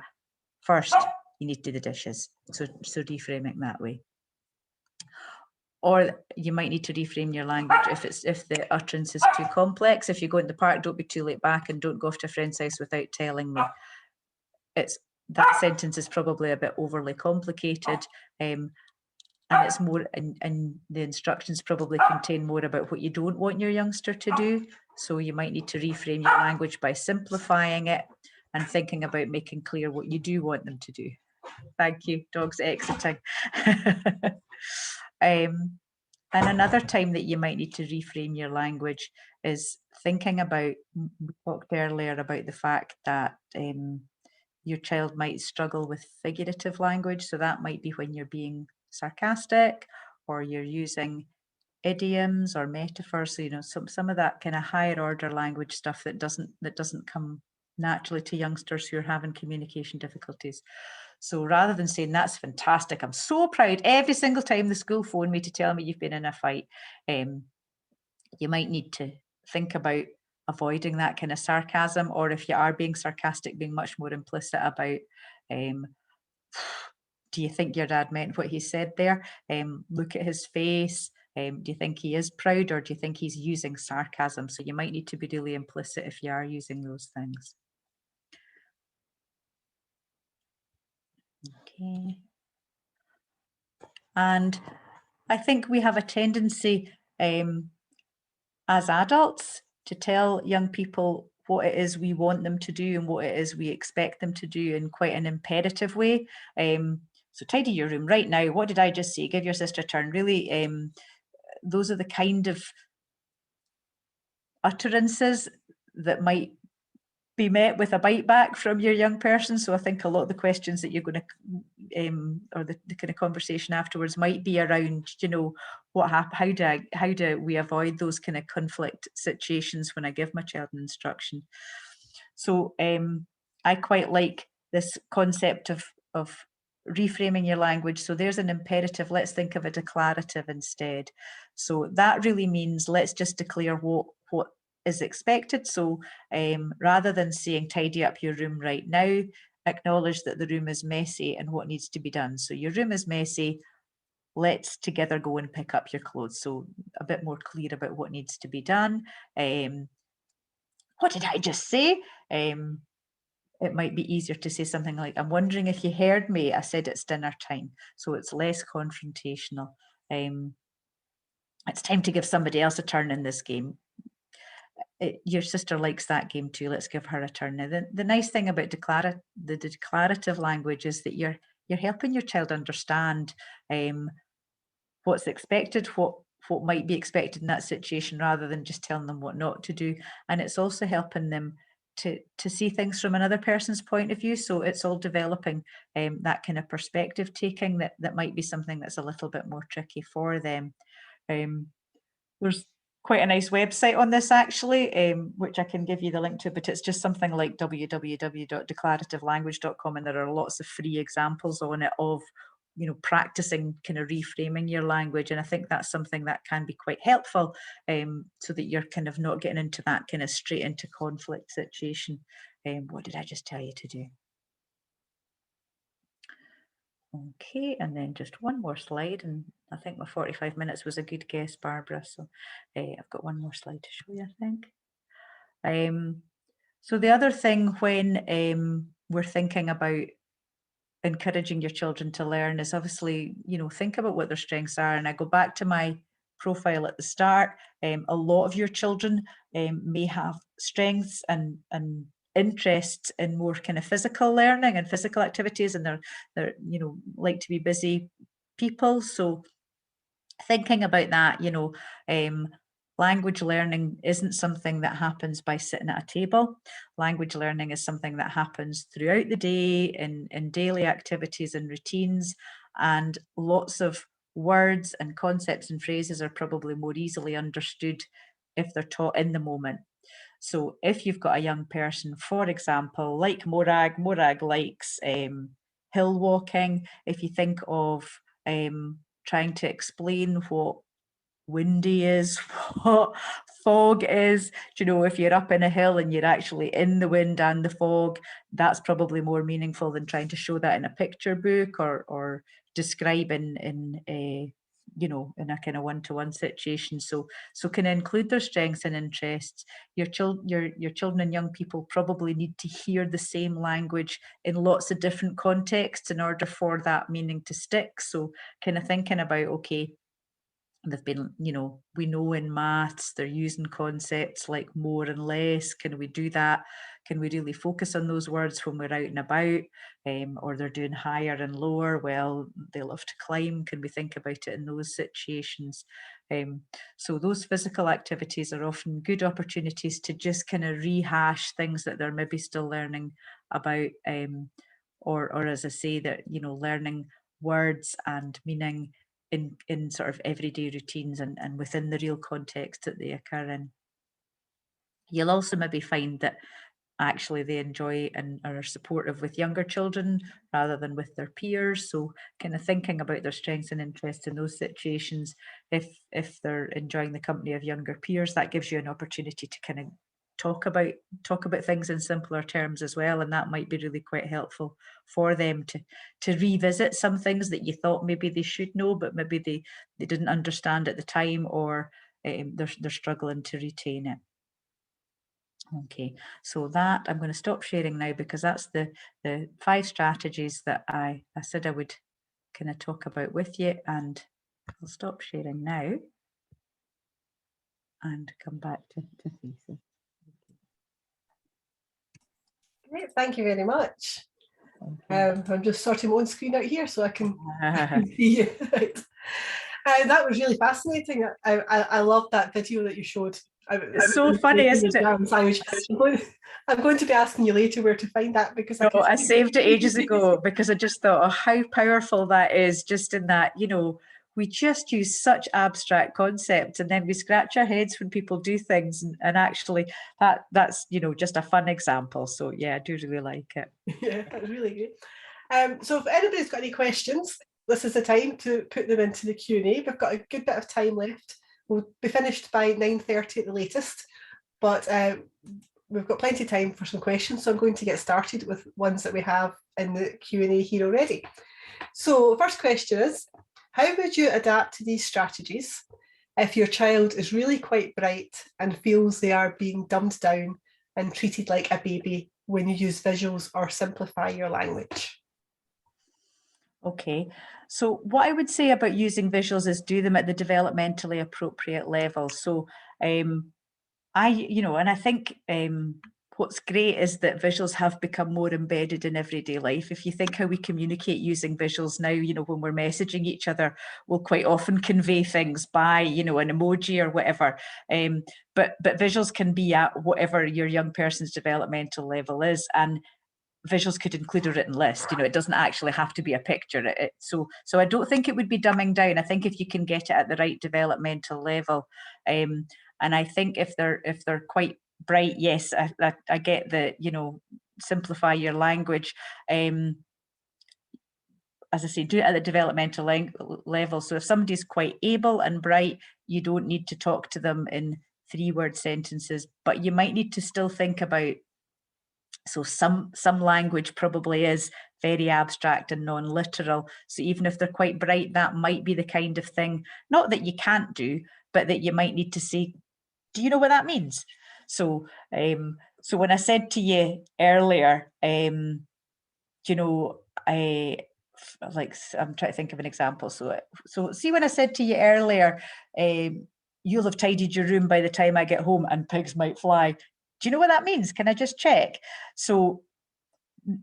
first. You need to do the dishes. So reframe it that way. Or you might need to reframe your language if the utterance is too complex. If you go in the park, don't be too late back and don't go off to a friend's house without telling me. That sentence is probably a bit overly complicated. And it's more, and the instructions probably contain more about what you don't want your youngster to do. So you might need to reframe your language by simplifying it and thinking about making clear what you do want them to do. Thank you, dog's exiting. And another time that you might need to reframe your language is thinking about, we talked earlier about the fact that your child might struggle with figurative language. So that might be when you're being sarcastic or you're using idioms or metaphors. So, you know, some of that kind of higher order language stuff that doesn't come naturally to youngsters who are having communication difficulties. So rather than saying, that's fantastic, I'm so proud every single time the school phone me to tell me you've been in a fight, you might need to think about avoiding that kind of sarcasm, or if you are being sarcastic, being much more implicit about, do you think your dad meant what he said there? Look at his face. Do you think he is proud, or do you think he's using sarcasm? So you might need to be really implicit if you are using those things. Okay. And I think we have a tendency as adults to tell young people what it is we want them to do and what it is we expect them to do in quite an imperative way. So tidy your room right now. What did I just say? Give your sister a turn. Really, those are the kind of utterances that might be met with a bite back from your young person. So I think a lot of the questions that you're going to, or the kind of conversation afterwards might be around, you know, what happened, how do we avoid those kind of conflict situations when I give my child an instruction. So I quite like this concept of reframing your language. So there's an imperative, let's think of a declarative instead. So that really means let's just declare what is expected. So rather than saying tidy up your room right now, acknowledge that the room is messy and what needs to be done. So your room is messy, let's together go and pick up your clothes. So a bit more clear about what needs to be done. What did I just say? It might be easier to say something like, I'm wondering if you heard me, I said it's dinner time. So it's less confrontational. It's time to give somebody else a turn in this game. Your sister likes that game too, let's give her a turn. Now, the nice thing about the declarative language is that you're helping your child understand what's expected, what might be expected in that situation, rather than just telling them what not to do. And it's also helping them to see things from another person's point of view. So it's all developing that kind of perspective taking that might be something that's a little bit more tricky for them. There's quite a nice website on this actually, which I can give you the link to, but it's just something like www.declarativelanguage.com, and there are lots of free examples on it of, you know, practicing kind of reframing your language. And I think that's something that can be quite helpful, so that you're kind of not getting into that kind of straight into conflict situation. What did I just tell you to do? Okay, and then just one more slide, and I think my 45 minutes was a good guess, Barbara. So I've got one more slide to show you, I think. So the other thing when we're thinking about encouraging your children to learn is obviously, you know, think about what their strengths are. And I go back to my profile at the start. A lot of your children may have strengths and interests in more kind of physical learning and physical activities, and they're you know, like to be busy people. So thinking about that, you know, language learning isn't something that happens by sitting at a table. Language learning is something that happens throughout the day in daily activities and routines, and lots of words and concepts and phrases are probably more easily understood if they're taught in the moment. So if you've got a young person, for example, like Morag likes hill walking. If you think of trying to explain what windy is, what fog is, you know, if you're up in a hill and you're actually in the wind and the fog, that's probably more meaningful than trying to show that in a picture book or describe in a, you know, in a kind of one-to-one situation. So can include their strengths and interests. Your children and young people probably need to hear the same language in lots of different contexts in order for that meaning to stick. So kind of thinking about, okay, they've been, you know, we know in maths they're using concepts like more and less. Can we do that? Can we really focus on those words when we're out and about? Or they're doing higher and lower. Well, they love to climb. Can we think about it in those situations? So those physical activities are often good opportunities to just kind of rehash things that they're maybe still learning about, or as I say, that, you know, learning words and meaning in sort of everyday routines and within the real context that they occur in. You'll also maybe find that actually they enjoy and are supportive with younger children rather than with their peers. So kind of thinking about their strengths and interests in those situations. If they're enjoying the company of younger peers, that gives you an opportunity to kind of talk about things in simpler terms as well, and that might be really quite helpful for them to revisit some things that you thought maybe they should know, but maybe they didn't understand at the time, or they're struggling to retain it. Okay, so that I'm going to stop sharing now, because that's the 5 strategies that I said I would kind of talk about with you, and I'll stop sharing now and come back to Faces. Great, thank you very much. I'm just sorting my own screen out here so I can see you. Right. That was really fascinating. I loved that video that you showed. It's so funny, isn't it? I'm going to be asking you later where to find that, because I saved it ages ago, because I just thought, oh, how powerful that is, just in that, you know, we just use such abstract concepts, and then we scratch our heads when people do things, and actually that's, you know, just a fun example. So yeah, I do really like it. Yeah, that's really good. So if anybody's got any questions, this is the time to put them into the Q&A. We've got a good bit of time left. We'll be finished by 9:30 at the latest, but we've got plenty of time for some questions, so I'm going to get started with ones that we have in the Q&A here already. So first question is, how would you adapt to these strategies if your child is really quite bright and feels they are being dumbed down and treated like a baby when you use visuals or simplify your language? Okay, so what I would say about using visuals is do them at the developmentally appropriate level. So I think what's great is that visuals have become more embedded in everyday life. If you think how we communicate using visuals now, you know, when we're messaging each other, we'll quite often convey things by, you know, an emoji or whatever. But visuals can be at whatever your young person's developmental level is, and visuals could include a written list. You know, it doesn't actually have to be a picture. So I don't think it would be dumbing down. I think if you can get it at the right developmental level, and I think if they're quite bright, yes, I get that, you know, simplify your language. As I say, do it at the developmental level. So if somebody's quite able and bright, you don't need to talk to them in 3-word sentences, but you might need to still think about, so some language probably is very abstract and non-literal. So even if they're quite bright, that might be the kind of thing, not that you can't do, but that you might need to say, do you know what that means? So so when I said to you earlier, you know, I'm trying to think of an example. So see, when I said to you earlier, you'll have tidied your room by the time I get home and pigs might fly. Do you know what that means? Can I just check? So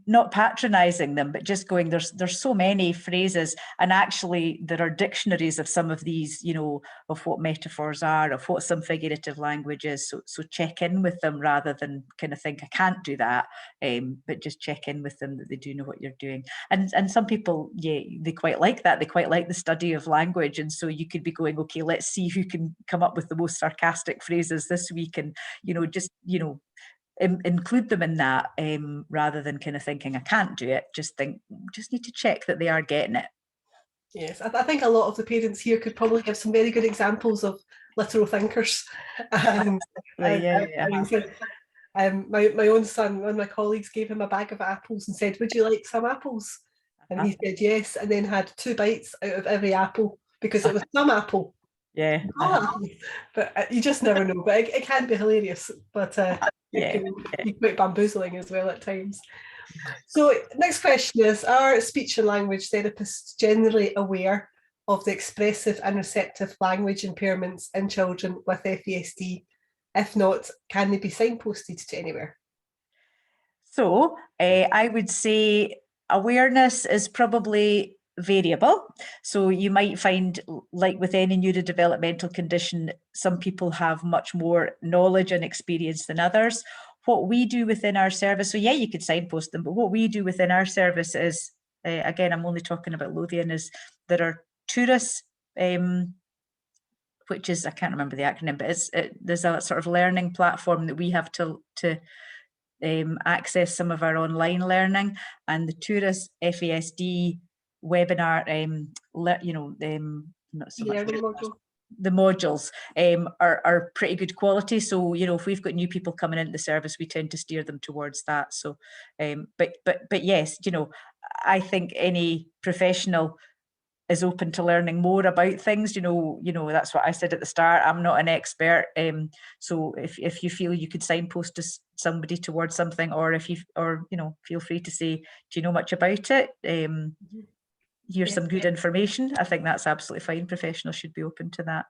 not patronizing them, but just going, there's so many phrases, and actually there are dictionaries of some of these, you know, of what metaphors are, of what some figurative language is. So check in with them rather than kind of think I can't do that, but just check in with them that they do know what you're doing. And some people, yeah, they quite like that. They quite like the study of language, and so you could be going, okay, let's see who can come up with the most sarcastic phrases this week, and you know, just, you know, include them in that, rather than kind of thinking I can't do it. Just need to check that they are getting it. Yes, I think a lot of the parents here could probably give some very good examples of literal thinkers. My own son, one of my colleagues gave him a bag of apples and said, would you like some apples? And he said yes, and then had 2 bites out of every apple because it was some apple. Yeah. But you just never know. But it can be hilarious. But it can be quite bamboozling as well at times. So next question is, are speech and language therapists generally aware of the expressive and receptive language impairments in children with FASD? If not, can they be signposted to anywhere? So I would say awareness is probably variable. So you might find, like with any neurodevelopmental condition, some people have much more knowledge and experience than others. What we do within our service, so yeah, you could signpost them, but what we do within our service is, again, I'm only talking about Lothian, is there are tourists, which is, I can't remember the acronym, but there's a sort of learning platform that we have to access some of our online learning, and the tourist FASD webinar, not so much. the modules are pretty good quality. So, you know, if we've got new people coming into the service, we tend to steer them towards that. So, but yes, you know, I think any professional is open to learning more about things. You know, that's what I said at the start. I'm not an expert. So if you feel you could signpost to somebody towards something, or if you, or, you know, feel free to say, do you know much about it? Here's some good information. I think that's absolutely fine. Professionals should be open to that.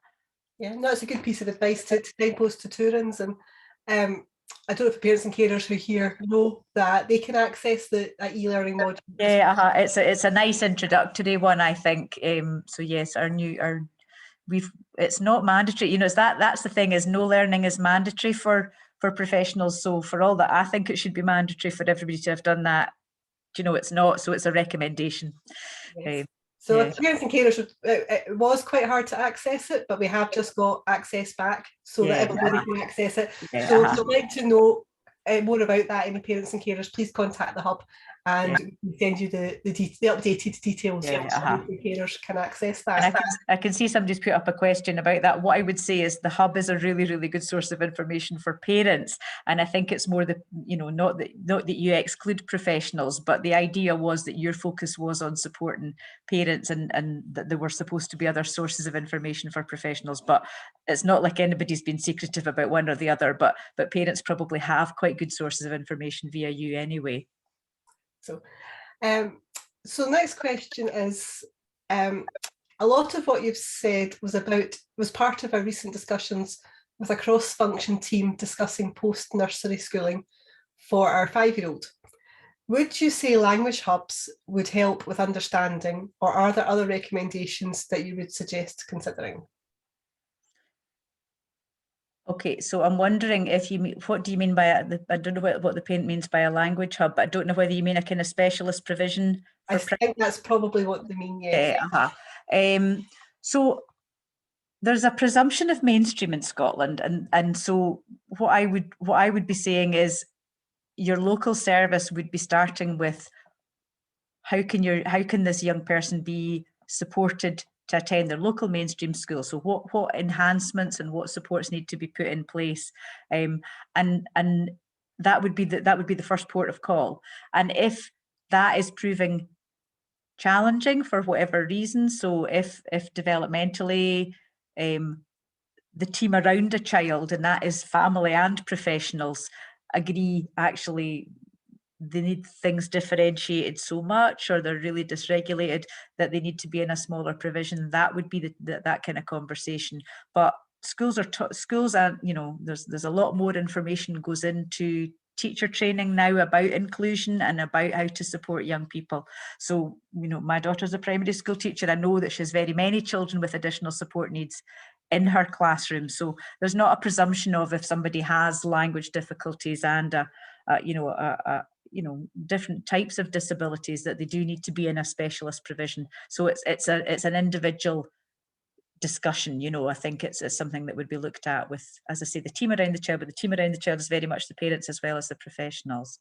Yeah, no, it's a good piece of advice to signpost to Tourans. And I don't know if the parents and carers who here know that they can access the e-learning module. Yeah, it's a nice introductory one, I think. So yes, it's not mandatory. You know, that's the thing, is no learning is mandatory for professionals. So for all that, I think it should be mandatory for everybody to have done that. You know, it's not. So it's a recommendation. Yes. So yeah. parents and carers, it was quite hard to access it, but we have just got access back so that everybody can access it. So if you'd like to know more about that, any parents and carers, please contact the hub, and we send you the updated details so carers can access that. And I can see somebody's put up a question about that. What I would say is the hub is a really, really good source of information for parents, and I think it's more that, you know, not that you exclude professionals, but the idea was that your focus was on supporting parents, and that there were supposed to be other sources of information for professionals. But it's not like anybody's been secretive about one or the other, but parents probably have quite good sources of information via you anyway. So next question is, a lot of what you've said was part of our recent discussions with a cross-function team discussing post-nursery schooling for our 5-year-old. Would you say language hubs would help with understanding, or are there other recommendations that you would suggest considering? Okay, so I'm wondering if you mean, what do you mean by I don't know what the parent means by a language hub, but I don't know whether you mean a kind of specialist provision. I think that's probably what they mean, yes. So there's a presumption of mainstream in Scotland, and so what I would be saying is your local service would be starting with how can this young person be supported to attend their local mainstream school. So what enhancements and what supports need to be put in place, and that would be the first port of call. And if that is proving challenging for whatever reason, so if developmentally the team around a child, and that is family and professionals, agree actually they need things differentiated so much, or they're really dysregulated that they need to be in a smaller provision, that would be that kind of conversation. But schools are, you know, there's a lot more information goes into teacher training now about inclusion and about how to support young people. So, you know, my daughter's a primary school teacher. I know that she has very many children with additional support needs in her classroom. So there's not a presumption of, if somebody has language difficulties and different types of disabilities, that they do need to be in a specialist provision. So it's an individual discussion. You know, I think it's something that would be looked at with, as I say, the team around the child, but the team around the child is very much the parents as well as the professionals.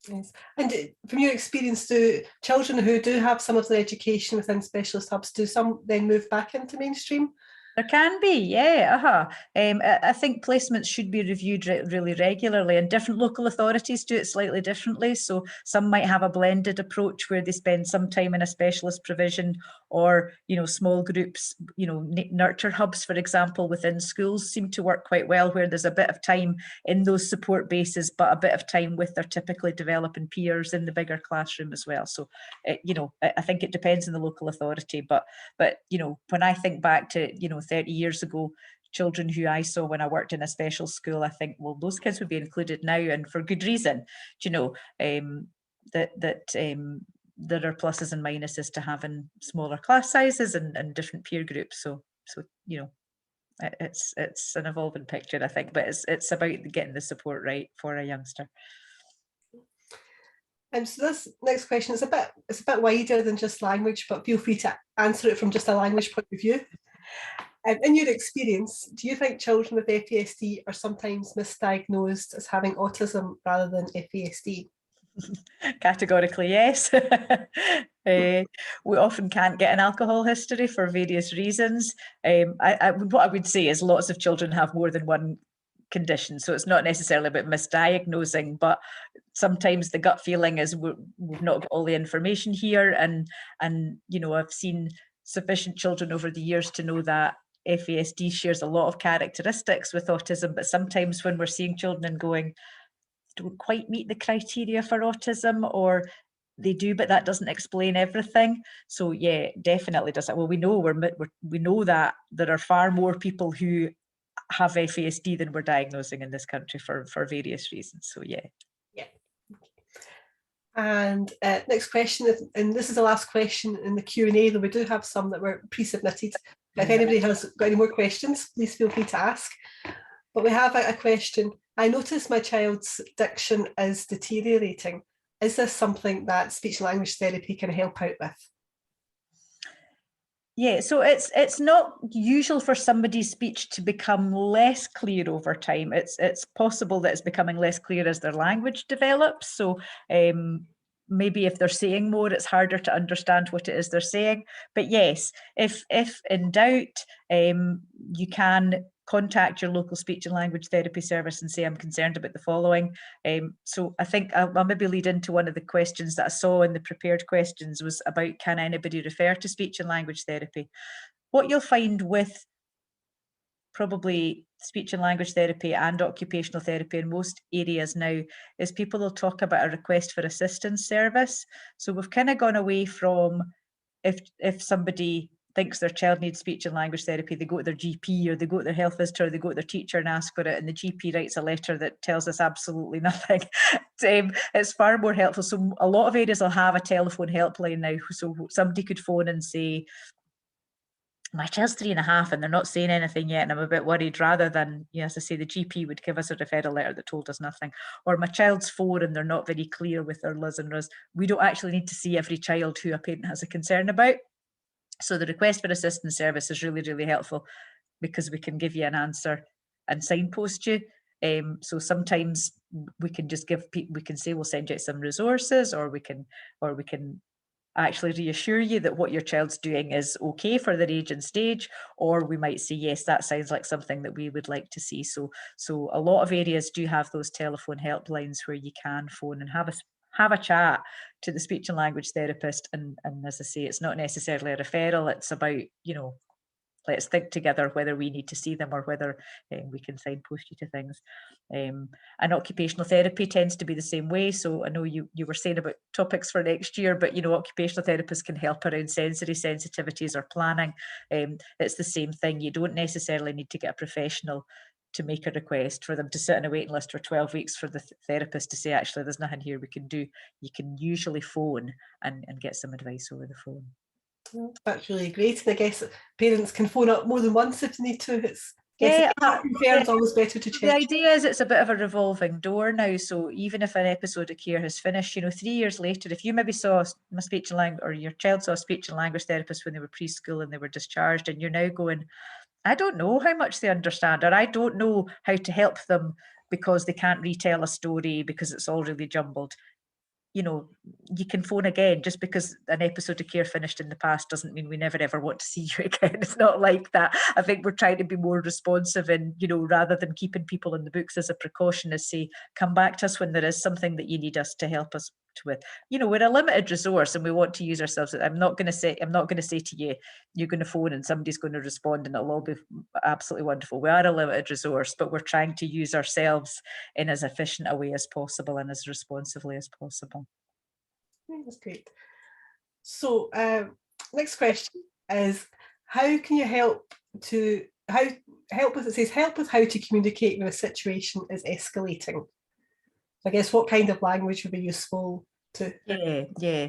Yes. And from your experience, do children who do have some of their education within specialist hubs, do some then move back into mainstream? There can be, yeah. I think placements should be reviewed really regularly, and different local authorities do it slightly differently. So some might have a blended approach where they spend some time in a specialist provision, or, you know, small groups, you know, nurture hubs, for example, within schools seem to work quite well, where there's a bit of time in those support bases, but a bit of time with their typically developing peers in the bigger classroom as well. So, you know, I think it depends on the local authority, but, you know, when I think back to, you know, 30 years ago, children who I saw when I worked in a special school, I think, well, those kids would be included now, and for good reason. You know, there are pluses and minuses to having smaller class sizes and different peer groups. So you know, it's an evolving picture, I think, but it's about getting the support right for a youngster. So this next question is a bit wider than just language, but feel free to answer it from just a language point of view. In your experience, do you think children with FASD are sometimes misdiagnosed as having autism rather than FASD? Categorically, yes. We often can't get an alcohol history for various reasons. What I would say is lots of children have more than one condition, so it's not necessarily about misdiagnosing, but sometimes the gut feeling is we've not got all the information here, and you know, I've seen sufficient children over the years to know that FASD shares a lot of characteristics with autism, but sometimes when we're seeing children and going, don't quite meet the criteria for autism, or they do, but that doesn't explain everything. So yeah, definitely does that. Well, we know we know that there are far more people who have FASD than we're diagnosing in this country for various reasons. So yeah. Yeah. And next question, and this is the last question in the Q&A, though we do have some that were pre-submitted. But if anybody has got any more questions, please feel free to ask. But we have a question. I notice my child's diction is deteriorating. Is this something that speech and language therapy can help out with? Yeah, so it's not usual for somebody's speech to become less clear over time. It's possible that it's becoming less clear as their language develops. So maybe if they're saying more, it's harder to understand what it is they're saying. But yes, if in doubt, you can contact your local speech and language therapy service and say, I'm concerned about the following. So I think I'll maybe lead into one of the questions that I saw in the prepared questions was about, can anybody refer to speech and language therapy? What you'll find with probably speech and language therapy and occupational therapy in most areas now is people will talk about a request for assistance service. So we've kind of gone away from if somebody thinks their child needs speech and language therapy, they go to their GP or they go to their health visitor, or they go to their teacher and ask for it, and the GP writes a letter that tells us absolutely nothing. It's far more helpful. So a lot of areas will have a telephone helpline now, so somebody could phone and say, my child's 3.5 and they're not saying anything yet and I'm a bit worried, rather than, as I say, the GP would give us a referral letter that told us nothing. Or my child's 4 and they're not very clear with their Ls and Rs. We don't actually need to see every child who a parent has a concern about. So the request for assistance service is really, really helpful because we can give you an answer and signpost you. So sometimes we can just we can say we'll send you out some resources, or we can actually reassure you that what your child's doing is okay for their age and stage, or we might say, yes, that sounds like something that we would like to see. So a lot of areas do have those telephone helplines where you can phone and have a chat to the speech and language therapist. And as I say, it's not necessarily a referral. It's about, let's think together whether we need to see them or whether we can signpost you to things. And occupational therapy tends to be the same way. So I know you were saying about topics for next year, but occupational therapists can help around sensory sensitivities or planning. It's the same thing. You don't necessarily need to get a professional to make a request for them to sit on a waiting list for 12 weeks for the therapist to say, actually, there's nothing here we can do. You can usually phone and get some advice over the phone. That's really great. And I guess parents can phone up more than once if they need to. It's always better to check. The idea is it's a bit of a revolving door now. So even if an episode of care has finished, 3 years later, if you maybe saw a speech and language, or your child saw a speech and language therapist when they were preschool and they were discharged, and you're now going, I don't know how much they understand, or I don't know how to help them because they can't retell a story because it's all really jumbled. You can phone again. Just because an episode of care finished in the past doesn't mean we never ever want to see you again. It's not like that. I think we're trying to be more responsive, and rather than keeping people in the books as a precaution, is say, come back to us when there is something that you need us to help us with. We're a limited resource and we want to use ourselves. I'm not going to say to you, you're going to phone and somebody's going to respond and it'll all be absolutely wonderful. We are a limited resource, but we're trying to use ourselves in as efficient a way as possible and as responsively as possible. That's great. So next question is, how can you help with how to communicate when a situation is escalating? I guess what kind of language would be useful to? Yeah.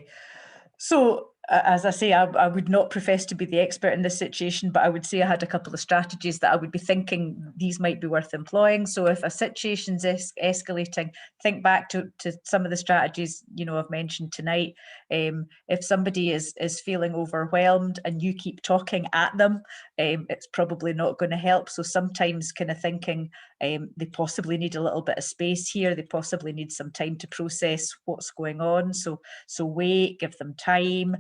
So as I say, I would not profess to be the expert in this situation, but I would say I had a couple of strategies that I would be thinking these might be worth employing. So if a situation's escalating, think back to some of the strategies, I've mentioned tonight. If somebody is feeling overwhelmed and you keep talking at them, it's probably not going to help. So sometimes kind of thinking, They possibly need a little bit of space here. They possibly need some time to process what's going on. So wait, give them time,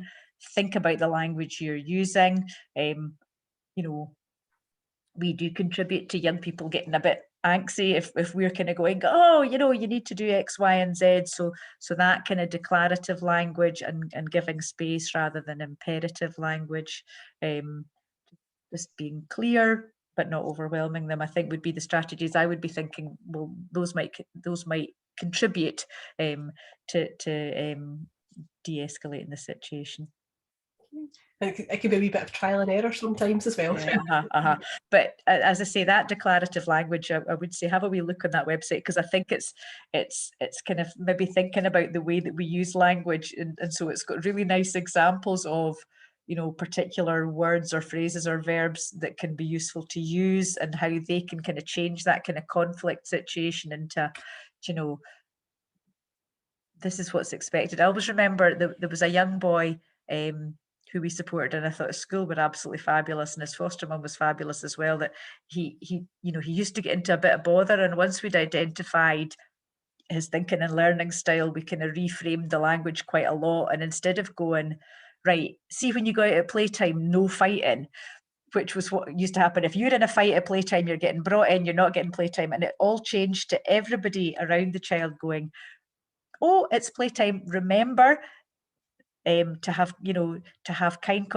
think about the language you're using. You know, we do contribute to young people getting a bit anxious if we're kind of going, oh, you know, you need to do X, Y, and Z. So that kind of declarative language and giving space rather than imperative language, just being clear but not overwhelming them, I think would be the strategies I would be thinking. Well, those might contribute to de-escalating the situation. It can be a wee bit of trial and error sometimes as well. Yeah, But as I say, that declarative language, I would say have a wee look on that website, because I think it's kind of maybe thinking about the way that we use language, and so it's got really nice examples of, you know, particular words or phrases or verbs that can be useful to use, and how they can kind of change that kind of conflict situation into, you know, this is what's expected. I always remember there was a young boy who we supported, and I thought his school were absolutely fabulous, and his foster mum was fabulous as well, that he you know, he used to get into a bit of bother, and once we'd identified his thinking and learning style, we kind of reframed the language quite a lot. And instead of going, right, see, when you go out at playtime, no fighting, which was what used to happen. If you're in a fight at playtime, you're getting brought in, you're not getting playtime. And it all changed to everybody around the child going, oh, it's playtime, remember to have, you know, to have kind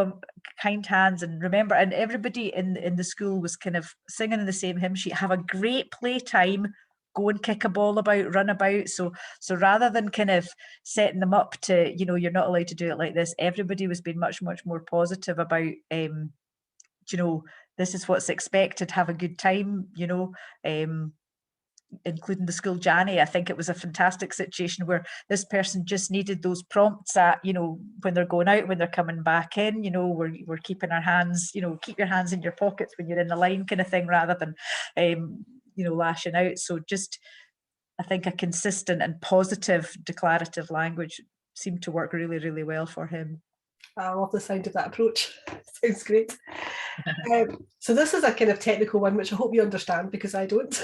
hands, and remember, and everybody in the school was kind of singing in the same hymn sheet, have a great playtime, go and kick a ball about, run about. So rather than kind of setting them up to, you know, you're not allowed to do it like this, everybody was being much more positive about, you know, this is what's expected, have a good time, you know, including the school Janny. I think it was a fantastic situation where this person just needed those prompts at, you know, when they're going out, when they're coming back in, you know, we're keeping our hands, you know, keep your hands in your pockets when you're in the line kind of thing, rather than, you know, lashing out. So just, I think a consistent and positive declarative language seemed to work really, really well for him. I love the sound of that approach. Sounds great. So this is a kind of technical one, which I hope you understand, because I don't.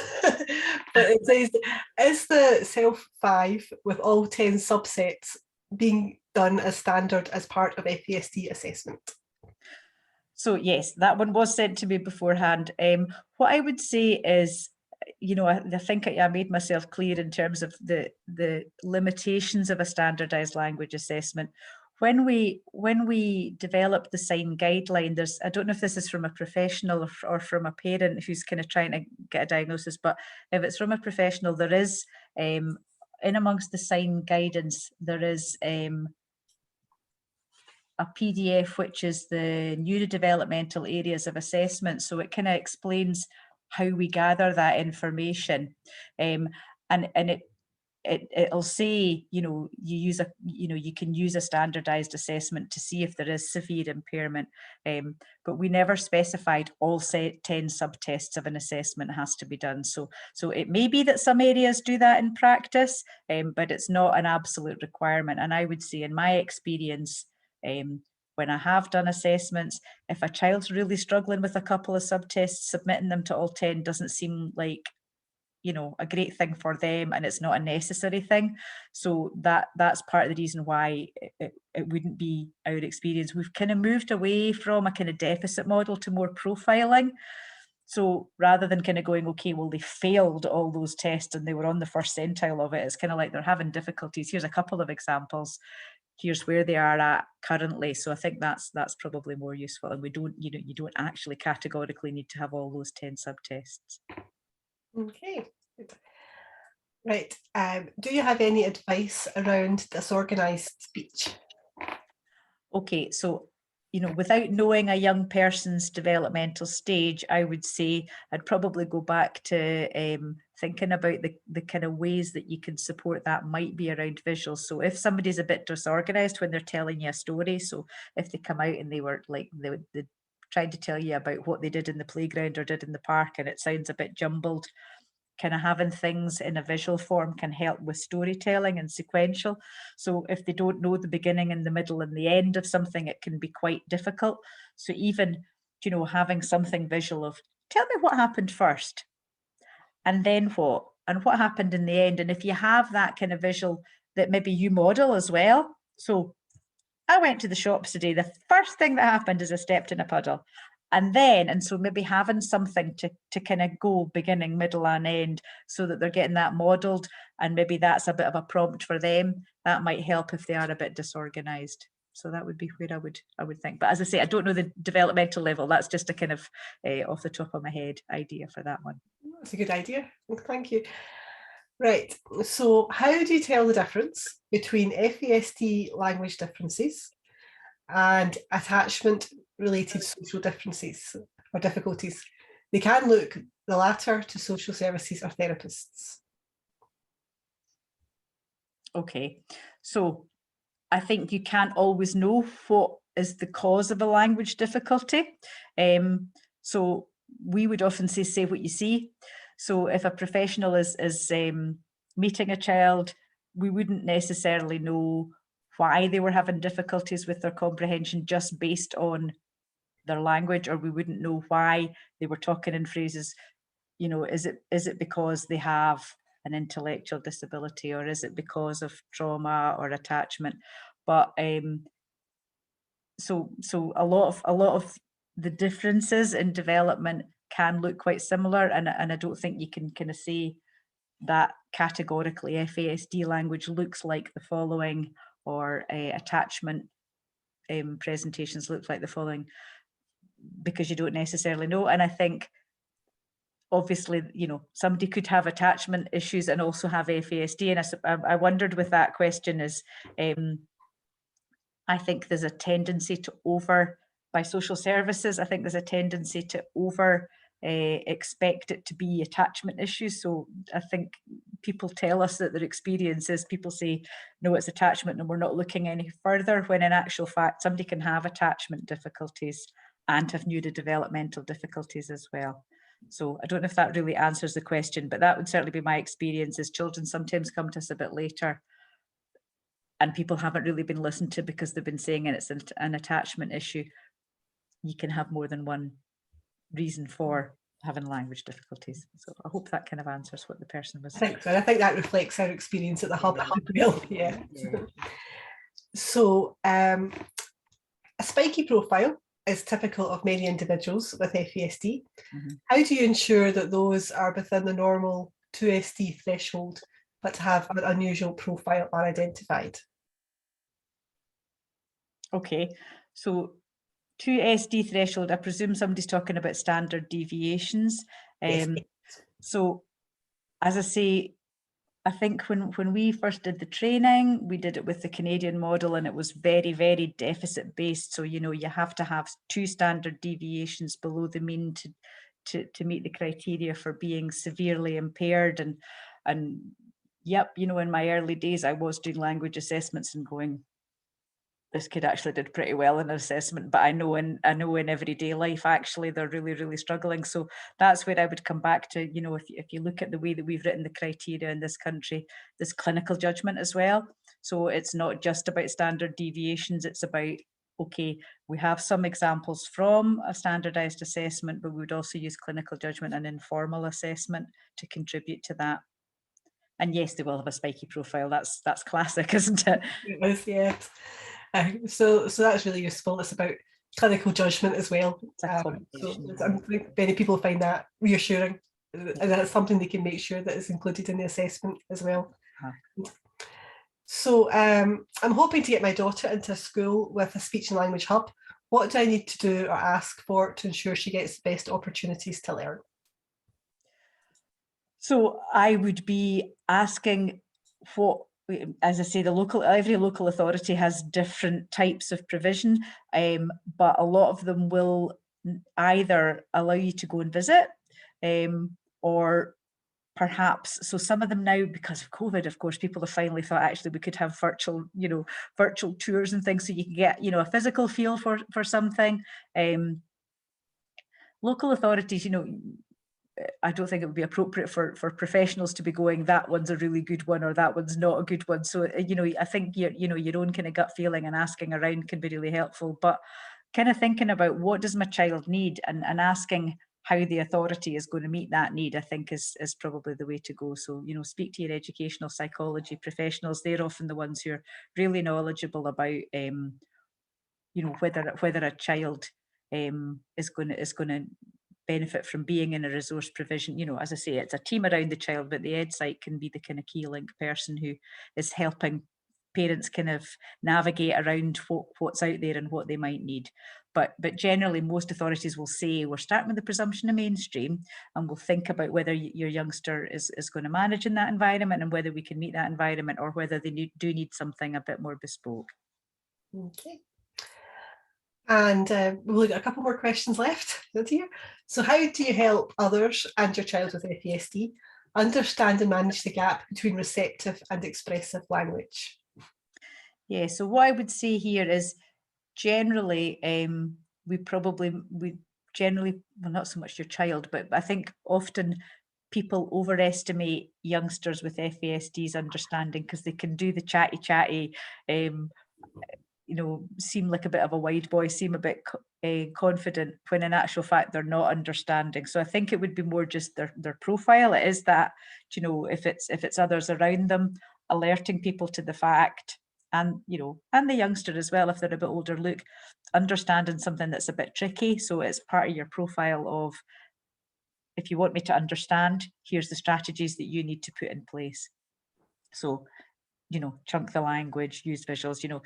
But it says, is the self 5 with all 10 subsets being done as standard as part of FASD assessment? So yes, that one was sent to me beforehand. What I would say is, you know, I think I made myself clear in terms of the limitations of a standardized language assessment. When we developed the SIGN guideline, there's, I don't know if this is from a professional or from a parent who's kind of trying to get a diagnosis, but if it's from a professional, there is, in amongst the SIGN guidance, there is a PDF, which is the neurodevelopmental areas of assessment. So it kind of explains how we gather that information. And it'll say, you know, you can use a standardized assessment to see if there is severe impairment, but we never specified all 10 subtests of an assessment has to be done. So it may be that some areas do that in practice, but it's not an absolute requirement. And I would say, in my experience, when I have done assessments, if a child's really struggling with a couple of subtests, submitting them to all 10 doesn't seem like, you know, a great thing for them, and it's not a necessary thing. So that's part of the reason why it wouldn't be our experience. We've kind of moved away from a kind of deficit model to more profiling. So rather than kind of going, okay, well, they failed all those tests and they were on the first centile of it, it's kind of like they're having difficulties. Here's a couple of examples. Here's where they are at currently. So I think that's probably more useful. And we don't, you know, you don't actually categorically need to have all those 10 subtests. Okay. Right. Do you have any advice around disorganized speech? Okay, so, you know, without knowing a young person's developmental stage, I would say I'd probably go back to thinking about the kind of ways that you can support that might be around visuals. So if somebody's a bit disorganized when they're telling you a story, so if they come out and they were like, they tried to tell you about what they did in the playground or did in the park, and it sounds a bit jumbled, kind of having things in a visual form can help with storytelling and sequential. So if they don't know the beginning and the middle and the end of something, it can be quite difficult. So even, you know, having something visual of, tell me what happened first. and then what? And what happened in the end? And if you have that kind of visual that maybe you model as well. So I went to the shops today. The first thing that happened is I stepped in a puddle. And so maybe having something to kind of go beginning, middle and end, so that they're getting that modeled, and maybe that's a bit of a prompt for them. That might help if they are a bit disorganized. So that would be where I would think. But as I say, I don't know the developmental level. That's just a kind of off the top of my head idea for that one. That's a good idea. Thank you. Right. So how do you tell the difference between FASD language differences and attachment related social differences or difficulties? They can look the latter to social services or therapists. Okay, so I think you can't always know what is the cause of a language difficulty. So we would often say what you see. So if a professional is meeting a child, we wouldn't necessarily know why they were having difficulties with their comprehension just based on their language, or we wouldn't know why they were talking in phrases. You know, is it because they have an intellectual disability, or is it because of trauma or attachment? But so a lot of the differences in development can look quite similar, and I don't think you can kind of say that categorically FASD language looks like the following, or attachment presentations look like the following, because you don't necessarily know. And I think obviously, you know, somebody could have attachment issues and also have FASD. And I wondered with that question is, I think there's a tendency to by social services, I think there's a tendency to expect it to be attachment issues. So I think people tell us that their experience is, people say, no, it's attachment and we're not looking any further, when in actual fact, somebody can have attachment difficulties and have neurodevelopmental difficulties as well. So I don't know if that really answers the question, but that would certainly be my experience, is children sometimes come to us a bit later and people haven't really been listened to because they've been saying it's an attachment issue. You can have more than one reason for having language difficulties. So I hope that kind of answers what the person was saying. I think that reflects our experience at the hub. Yeah. So a spiky profile is typical of many individuals with FASD. How do you ensure that those are within the normal 2SD threshold, but have an unusual profile are identified? Okay, so 2SD threshold, I presume somebody's talking about standard deviations. Yes. So as I say, I think when we first did the training, we did it with the Canadian model, and it was very, very deficit based. So, you know, you have to have 2 standard deviations below the mean to meet the criteria for being severely impaired. And yep, you know, in my early days, I was doing language assessments and going, this kid actually did pretty well in an assessment, but I know in everyday life, actually, they're really, really struggling. So that's where I would come back to, you know, if you look at the way that we've written the criteria in this country, there's clinical judgment as well. So it's not just about standard deviations, it's about, okay, we have some examples from a standardized assessment, but we would also use clinical judgment and informal assessment to contribute to that. And yes, they will have a spiky profile. That's classic, isn't it? It is, yeah. So that's really useful. It's about clinical judgment as well. So I think many people find that reassuring, and that's something they can make sure that is included in the assessment as well. So I'm hoping to get my daughter into a school with a speech and language hub. What do I need to do or ask for to ensure she gets the best opportunities to learn? So I would be asking what, as I say, every local authority has different types of provision, but a lot of them will either allow you to go and visit, or perhaps, so some of them now, because of COVID, of course, people have finally thought actually we could have virtual tours and things, so you can get, you know, a physical feel for something. Local authorities, I don't think it would be appropriate for professionals to be going, that one's a really good one or that one's not a good one. So, I think your own kind of gut feeling and asking around can be really helpful, but kind of thinking about what does my child need and asking how the authority is going to meet that need, I think is probably the way to go. So, you know, speak to your educational psychology professionals. They're often the ones who are really knowledgeable about, you know, whether a child is going to benefit from being in a resource provision. You know, as I say, it's a team around the child, but the ed site can be the kind of key link person who is helping parents kind of navigate around what's out there and what they might need. But generally, most authorities will say, we're starting with the presumption of mainstream, and we'll think about whether your youngster is going to manage in that environment and whether we can meet that environment, or whether they do need something a bit more bespoke. Okay. And we've got a couple more questions left here. So how do you help others and your child with FASD understand and manage the gap between receptive and expressive language? Yeah, so what I would say here is generally, we generally, well, not so much your child, but I think often people overestimate youngsters with FASD's understanding because they can do the chatty, you know, seem like a bit of a wide boy, seem a bit confident, when in actual fact they're not understanding. So I think it would be more just their profile. It is that, you know, if it's others around them, alerting people to the fact, and, you know, and the youngster as well, if they're a bit older, look, understanding something that's a bit tricky. So it's part of your profile of, if you want me to understand, here's the strategies that you need to put in place. So, you know, chunk the language, use visuals, you know,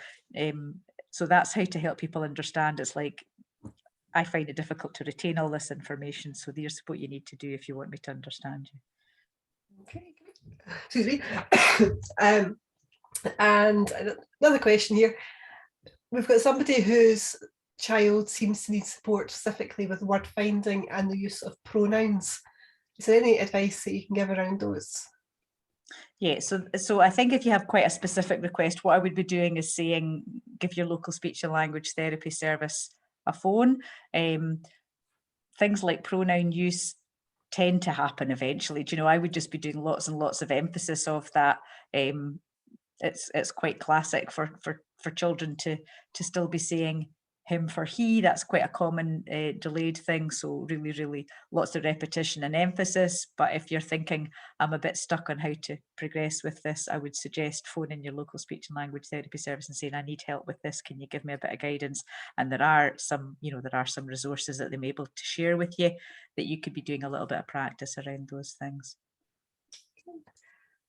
so that's how to help people understand. It's like, I find it difficult to retain all this information, so here's what you need to do if you want me to understand you. Okay, excuse me. And another question here. We've got somebody whose child seems to need support specifically with word finding and the use of pronouns. Is there any advice that you can give around those? Yeah, so I think if you have quite a specific request, what I would be doing is saying, give your local speech and language therapy service a phone. Things like pronoun use tend to happen eventually. Do you know, I would just be doing lots and lots of emphasis of that. It's quite classic for children to still be saying him for he. That's quite a common delayed thing. So really lots of repetition and emphasis. But if you're thinking, I'm a bit stuck on how to progress with this, I would suggest phoning your local speech and language therapy service and saying, I need help with this. Can you give me a bit of guidance? And there are some resources that they're able to share with you, that you could be doing a little bit of practice around those things.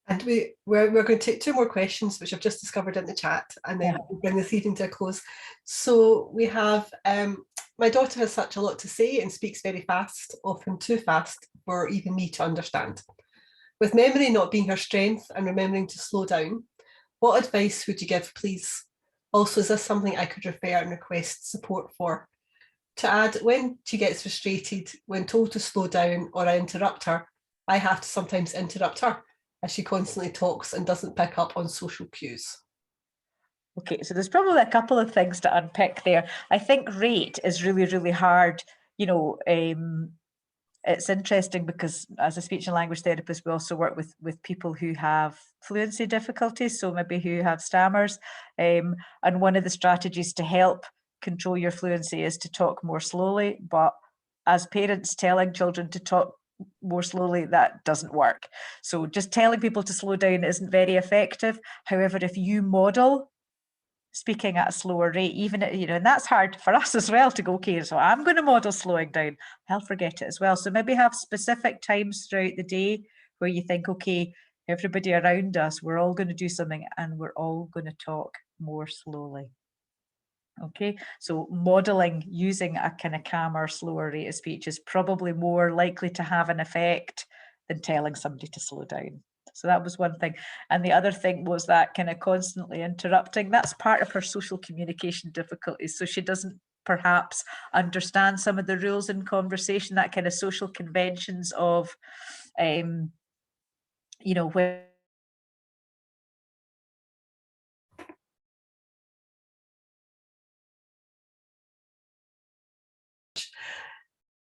And we're going to take two more questions, which I've just discovered in the chat, and then we'll bring this evening to a close. So we have, my daughter has such a lot to say and speaks very fast, often too fast for even me to understand. With memory not being her strength and remembering to slow down, what advice would you give, please? Also, is this something I could refer and request support for? To add, when she gets frustrated, when told to slow down or I interrupt her, I have to sometimes interrupt her, as she constantly talks and doesn't pick up on social cues. Okay, so there's probably a couple of things to unpick there. I think rate is really hard. You know, it's interesting because as a speech and language therapist, we also work with people who have fluency difficulties, so maybe who have stammers. And one of the strategies to help control your fluency is to talk more slowly. But as parents, telling children to talk more slowly, that doesn't work. So just telling people to slow down isn't very effective. However, if you model speaking at a slower rate, even, you know, and that's hard for us as well to go, okay, so I'm going to model slowing down, I'll forget it as well. So maybe have specific times throughout the day where you think, okay, everybody around us, we're all going to do something and we're all going to talk more slowly. Okay, so modeling using a kind of calmer, slower rate of speech is probably more likely to have an effect than telling somebody to slow down. So that was one thing. And the other thing was that kind of constantly interrupting. That's part of her social communication difficulties. So she doesn't perhaps understand some of the rules in conversation, that kind of social conventions of, you know, where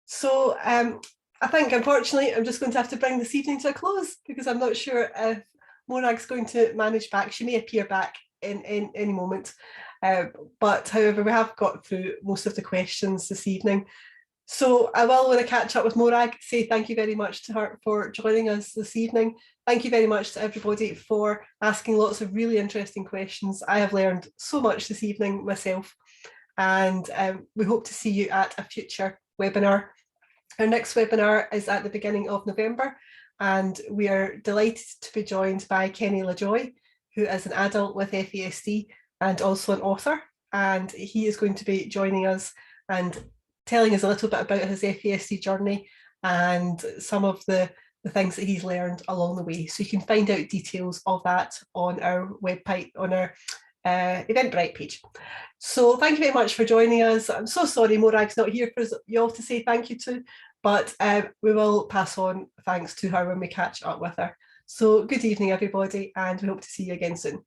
so I think, unfortunately, I'm just going to have to bring this evening to a close because I'm not sure if Morag's going to manage back. She may appear back in any moment. But however, we have got through most of the questions this evening. So I will, when I catch up with Morag, say thank you very much to her for joining us this evening. Thank you very much to everybody for asking lots of really interesting questions. I have learned so much this evening myself, and we hope to see you at a future webinar. Our next webinar is at the beginning of November, and we are delighted to be joined by Kenny LaJoy, who is an adult with FASD and also an author, and he is going to be joining us and telling us a little bit about his FASD journey and some of the things that he's learned along the way. So you can find out details of that on our website, on our Eventbrite page. So thank you very much for joining us. I'm so sorry Morag's not here for you all to say thank you to, but we will pass on thanks to her when we catch up with her. So good evening everybody, and we hope to see you again soon.